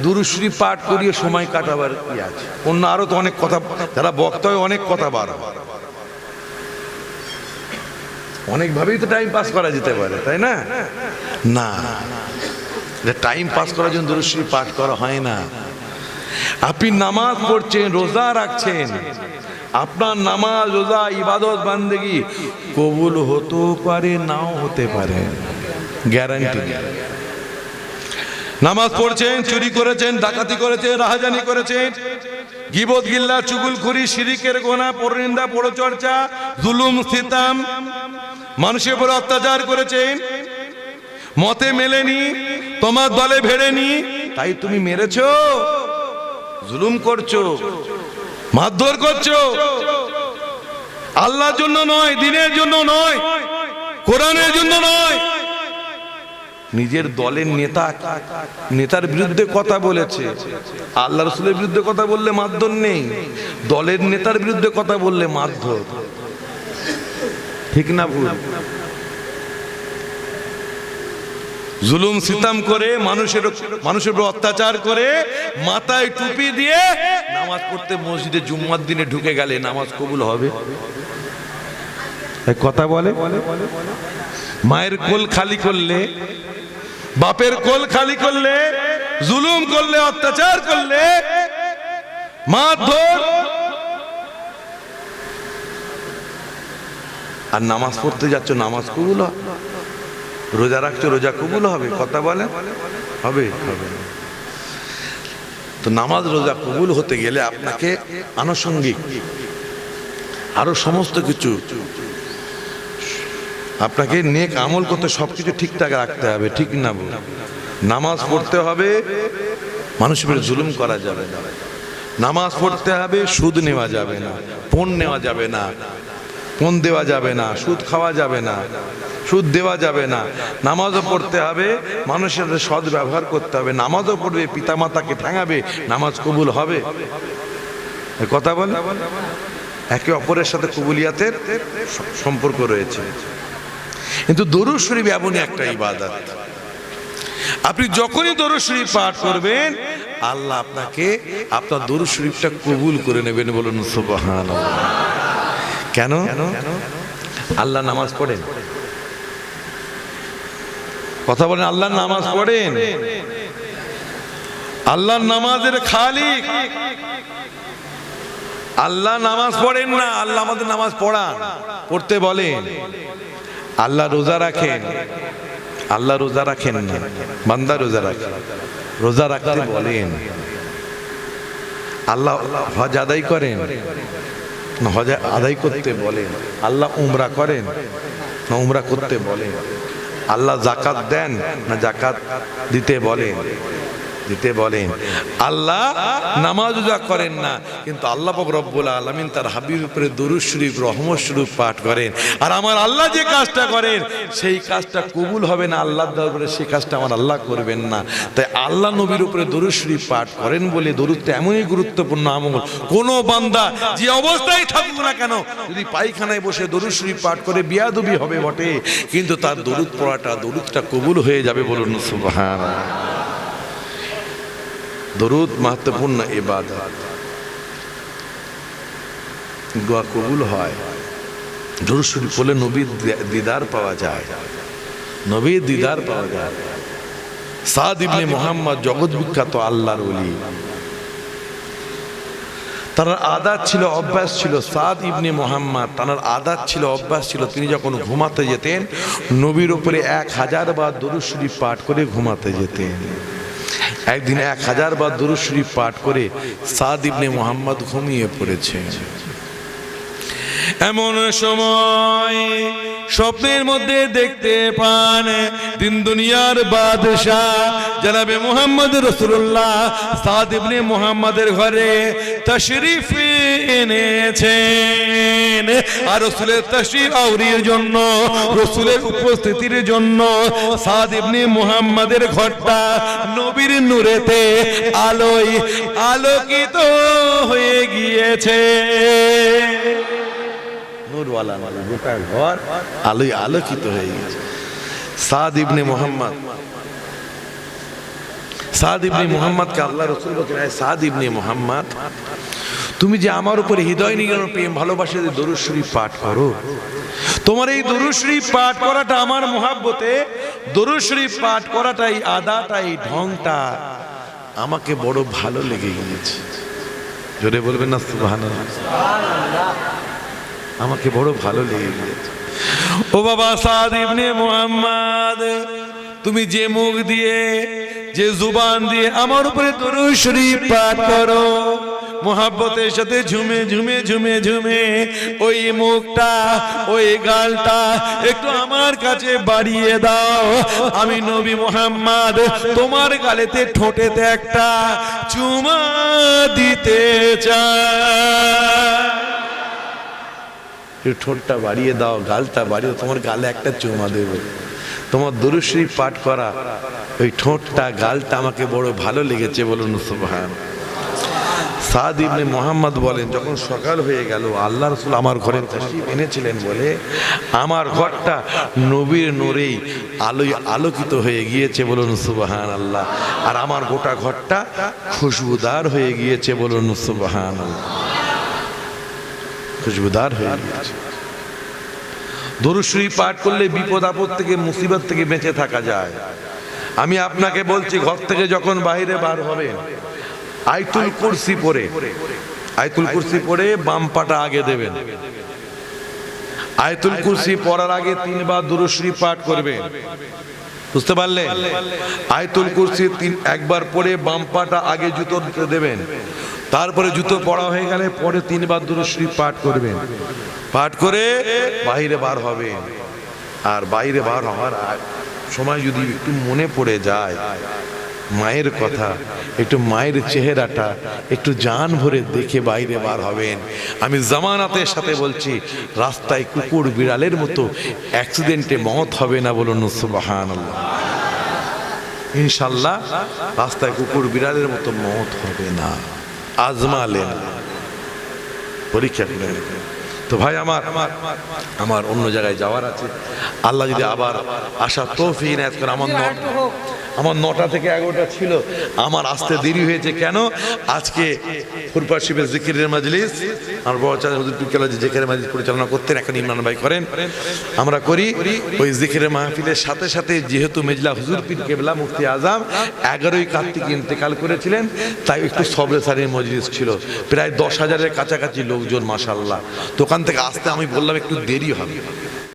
S1: দুরূদ শরীফ পাঠ করিয়ে সময় কাটাবার কি আছে? অন্য আরো তো অনেক কথা, যারা বক্তা হয় অনেক কথা বার হয়, অনেকভাবেই তো টাইম পাস করা যেতে পারে, তাই না? না, টাইম পাস করার জন্য দুরূদ শরীফ পাঠ করা হয় না। আপনি নামাজ পড়ছেন, রোজা রাখছেন, আপনার নামাজ রোজা ইবাদত বান্দেগি কবুল হতেও পারে নাও হতে পারে, গ্যারান্টি। নামাজ পড়ছেন, চুরি করেছেন, ডাকাতি করেছেন, রাহাজানি করেছেন, গীবত গিল্লা চুগলখড়ি শিরকের গোনা পরনিন্দা পরচর্চা জুলুম সিতাম মানুষের উপর অত্যাচার করেছেন, মতে মেলেনি, তোমার দলে ভেড়েনি, তাই তুমি মেরেছো, জুলুম করছো, মারধর করছো। আল্লাহর জন্য নয়, দ্বীনের জন্য নয়, কোরআনের জন্য নয়, নিজের দলের নেতার বিরুদ্ধে কথা বলেছে। আল্লাহ রাসূলের বিরুদ্ধে কথা বললে মারধর নেই, দলের নেতার বিরুদ্ধে কথা বললে মারধর। ঠিক না ভুল? জুলুম সিতাম করে মানুষের উপর অত্যাচার করে মাথায় টুপি দিয়ে নামাজ পড়তে মসজিদে জুম্মার দিনে ঢুকে গেলে নামাজ কবুল হবে? কথা বলে, মায়ের কোল খালি করলে, বাপের কোল খালি করলে, জুলুম করলে, অত্যাচার করলে, মারধর, আর নামাজ পড়তে যাচ্ছ, নামাজ কবুল হবে? রোজা রাখছো, রোজা কবুল হবে? কথা বলে, হবে? হবে। তো নামাজ রোজা কবুল হতে গেলে আপনাকে আনুষঙ্গিক আরো সমস্ত কিছু আপনাকে নেক আমল করতে, সবকিছু ঠিকঠাক রাখতে হবে, ঠিক না? নামাজ পড়তে হবে, মানুষের উপরে জুলুম করা যাবে না। নামাজ পড়তে হবে, সুদ নেওয়া যাবে না, পণ নেওয়া যাবে না, পণ দেওয়া যাবে না, সুদ খাওয়া যাবে না, সুদ দেওয়া যাবে না। নামাজও পড়তে হবে, মানুষের সাথে সৎ ব্যবহার করতে হবে। নামাজও পড়বে, পিতামাতাকে ঠ্যাঙাবে, নামাজ কবুল হবে? কথা বলে, একে অপরের সাথে কবুলিয়াতের সম্পর্ক রয়েছে। কিন্তু দরুদ শরীফ এমনই একটা ইবাদত, আপনি যখনই দরুদ শরীফ পাঠ করবেন, আল্লাহ আপনাকে আপনার দরুদ শরীফটা কবুল করে নেবেন। বলুন সুবহানাল্লাহ। কেন? আল্লাহ নামাজ পড়েন? কথা বলেন, আল্লাহ নামাজ পড়েন? আল্লাহ নামাজের খালিক, আল্লাহ নামাজ পড়েন না, আল্লাহ আমাদের নামাজ পড়ান, পড়তে বলেন। আল্লাহ রোজা রাখেন, আল্লাহ রোজা রাখেন না, বান্দা রোজা রাখেন, রোজা রাখতে বলেন। আল্লাহ হজ আদায় করেন না, হজ আদায় করতে বলেন। আল্লাহ উমরা করেন না, উমরা করতে বলেন। আল্লাহ যাকাত দেন না, যাকাত দিতে বলেন, দিতে বলেন। আল্লাহ নামাজ রোজা করেন না, কিন্তু আল্লাহ পাক রব্বুল আলামিন তার হাবিবের উপরে দরুদ শরীফ, রহমত শরীফ পাঠ করেন। আর আমার আল্লাহ যে কাজটা করেন, সেই কাজটা কবুল হবে না আল্লাহর দরবারে, সেই কাজটা আমার আল্লাহ করবেন না। তাই আল্লাহ নবীর উপরে দরুদ শরীফ পাঠ করেন বলে দরুদটা এমনই গুরুত্বপূর্ণ আমল। কোন বান্দা যে অবস্থায় থাকুক না কেন, যদি পায়খানায় বসে দরুদ শরীফ পাঠ করে, বিয়াদবি হবে বটে, কিন্তু তার দরুদ পড়াটা, দরুদটা কবুল হয়ে যাবে। বলুন সুবহানাল্লাহ। দরুদ महत्वपूर्ण इबादत, দোয়া কবুল হয়। দরুদ শরীফ পড়লে নবীর দিদার পাওয়া যায়, নবীর দিদার পাওয়া যায়। সাদ ইবনে মুহাম্মদ জগৎ বিখ্যাত আল্লাহর ওলি, তার আদাত ছিল, অভ্যাস ছিল। সাদ ইবনে মুহাম্মদ, তার আদাত ছিল, অভ্যাস ছিল, তিনি যখন ঘুমাতে যেতেন, নবীর উপরে 1000 বার দরুদ শরীফ পাঠ করে ঘুমাতে যেতেন। একদিন 1000 বার দরুদ শরীফ পাঠ করে সাদ ইবনে মুহাম্মদ ঘুমিয়ে পড়েছে। এমন সময় স্বপ্নের মধ্যে দেখতে পান দিন দুনিয়ার বাদশাহ জনাবে মুহাম্মদ রাসূলুল্লাহ সাদ ইবনে মুহাম্মদের ঘরে তাশরীফ এনেছেন। আর রাসূলের তাশরীফ আউরির জন্য, রাসূলের উপস্থিতির জন্য সাদ ইবনে মুহাম্মদের ঘরটা নবীর নূরেতে আলোয় আলোকিত হয়ে গিয়েছে। নূরওয়ালা গোটা ঘর আলোয় আলোকিত হয়ে গেছে। সাদ ইবনে মুহাম্মদ, সাদ ইবনে মুহাম্মদকে আল্লাহ রাসূল বলেন, সাদ ইবনে মুহাম্মদ, তুমি যে আমার উপরে হৃদয় নিগড় প্রেম ভালোবাসা দিয়ে দরুদ শরীফ পাঠ করো, তোমার এই দরুদ শরীফ পাঠ করাটা আমার মুহাব্বতে, দরুদ শরীফ পাঠ করাটাই, আদাটাই, ঢংটা আমাকে বড় ভালো লেগে গিয়েছে। জোরে বলবেন না সুবহানাল্লাহ। আমাকে বড় ভালো লেগে গিয়েছে। ও বাবা সাদ ইবনে মুহাম্মদ, তুমি যে মুখ দিয়ে, যে জুবান দিয়ে আমার উপরে দরুদ শরীফ পাঠ করো, মোহাব্বতের সাথে ঝুমে ঝুমে ঝুমে ঝুমে ওই মুখটা, ওই গালটা একটু আমার কাছে বাড়িয়ে দাও। আমি নবী মুহাম্মদ তোমার গালেতে, ঠোঁটেতে একটা চুমা দিতে চাই। ঠোঁটটা বাড়িয়ে দাও, গালটা বাড়িয়ে, তোমার গালে একটা চুমা দেব। তোমার দরুদ শরীফ পাঠ করা ওই ঠোঁটটা, গালটা আমাকে বড় ভালো লেগেছে। বলুন সুবহানাল্লাহ। সাদ ইবনে মুহাম্মদ বলেন, যখন সকাল হয়ে গেল, আল্লাহ রাসূল আমার ঘরে তাশরীফ এনেছিলেন বলে আমার ঘরটা নবীর নূরেই আলোয় আলোকিত হয়ে গিয়েছে। বলুন সুবহানাল্লাহ। আর আমার গোটা ঘরটা খুশবুদার হয়ে গিয়েছে। বলুন সুবহানাল্লাহ। খুশবুদার হয়ে গিয়েছে। দরুদ শরীফ পাঠ করলে বিপদ আপদ থেকে মুসিবত থেকে বেঁচে থাকা যায়। আমি আপনাকে বলছি, ঘর থেকে যখন বাইরে বার হবেন, আয়াতুল কুরসি পড়ে, আয়াতুল কুরসি পড়ে বাম পাটা আগে দেবেন। আয়াতুল কুরসি পড়ার আগে 3 বার দরুদ শরীফ পাঠ করবেন। বুঝতে পারলেন? আয়াতুল কুরসি একবার পড়ে বাম পাটা আগে জুতো দেবেন। তারপরে জুতো পড়া হয়ে গেলে পরে 3 বার দরুদ শরীফ পাঠ করবেন। পাঠ করে বাইরে বার হবেন। আর বাইরে বার হওয়ার সময় যদি একটু মনে পড়ে যায় মায়ের কথা, একটু মায়ের চেহারাটা একটু জান ভরে দেখে বাইরে বার হবেন। আমি জামানাতের সাথে বলছি, রাস্তায় কুকুর বিড়ালের মতো অ্যাক্সিডেন্টে মওত হবে না, বলুন সুবহানাল্লাহ। ইনশাআল্লাহ রাস্তায় কুকুর বিড়ালের মতো মওত হবে না। আজমালেন, পরীক্ষা করলেন। তো ভাই আমার অন্য জায়গায় যাওয়ার আছে। আল্লাহ যদি আবার আসার তৌফিক ইনায়াত করে, আমার 9টা থেকে 11টা ছিল, আমার আসতে দেরি হয়েছে। কেন? আজকে ফুরফা শিবের জিকিরের মাজলিস, আমার বড় চাচা হুজুর পীর কেবলা যে জিকিরের মাজলিস পরিচালনা করতেন, এখন ইমরান ভাই করেন, আমরা করি। ওই জিকিরের মাহফিলের সাথে সাথে যেহেতু মেজলা হুজুর পীর কেবলা মুফতি আজম 11ই কার্তিক ইন্তেকাল করেছিলেন, তাই একটু সবরে সারির মজলিস ছিল, প্রায় 10,000-এর কাছাকাছি লোকজন, মাশাআল্লাহ। দোকান থেকে আসতে আমি বললাম একটু দেরি হবে।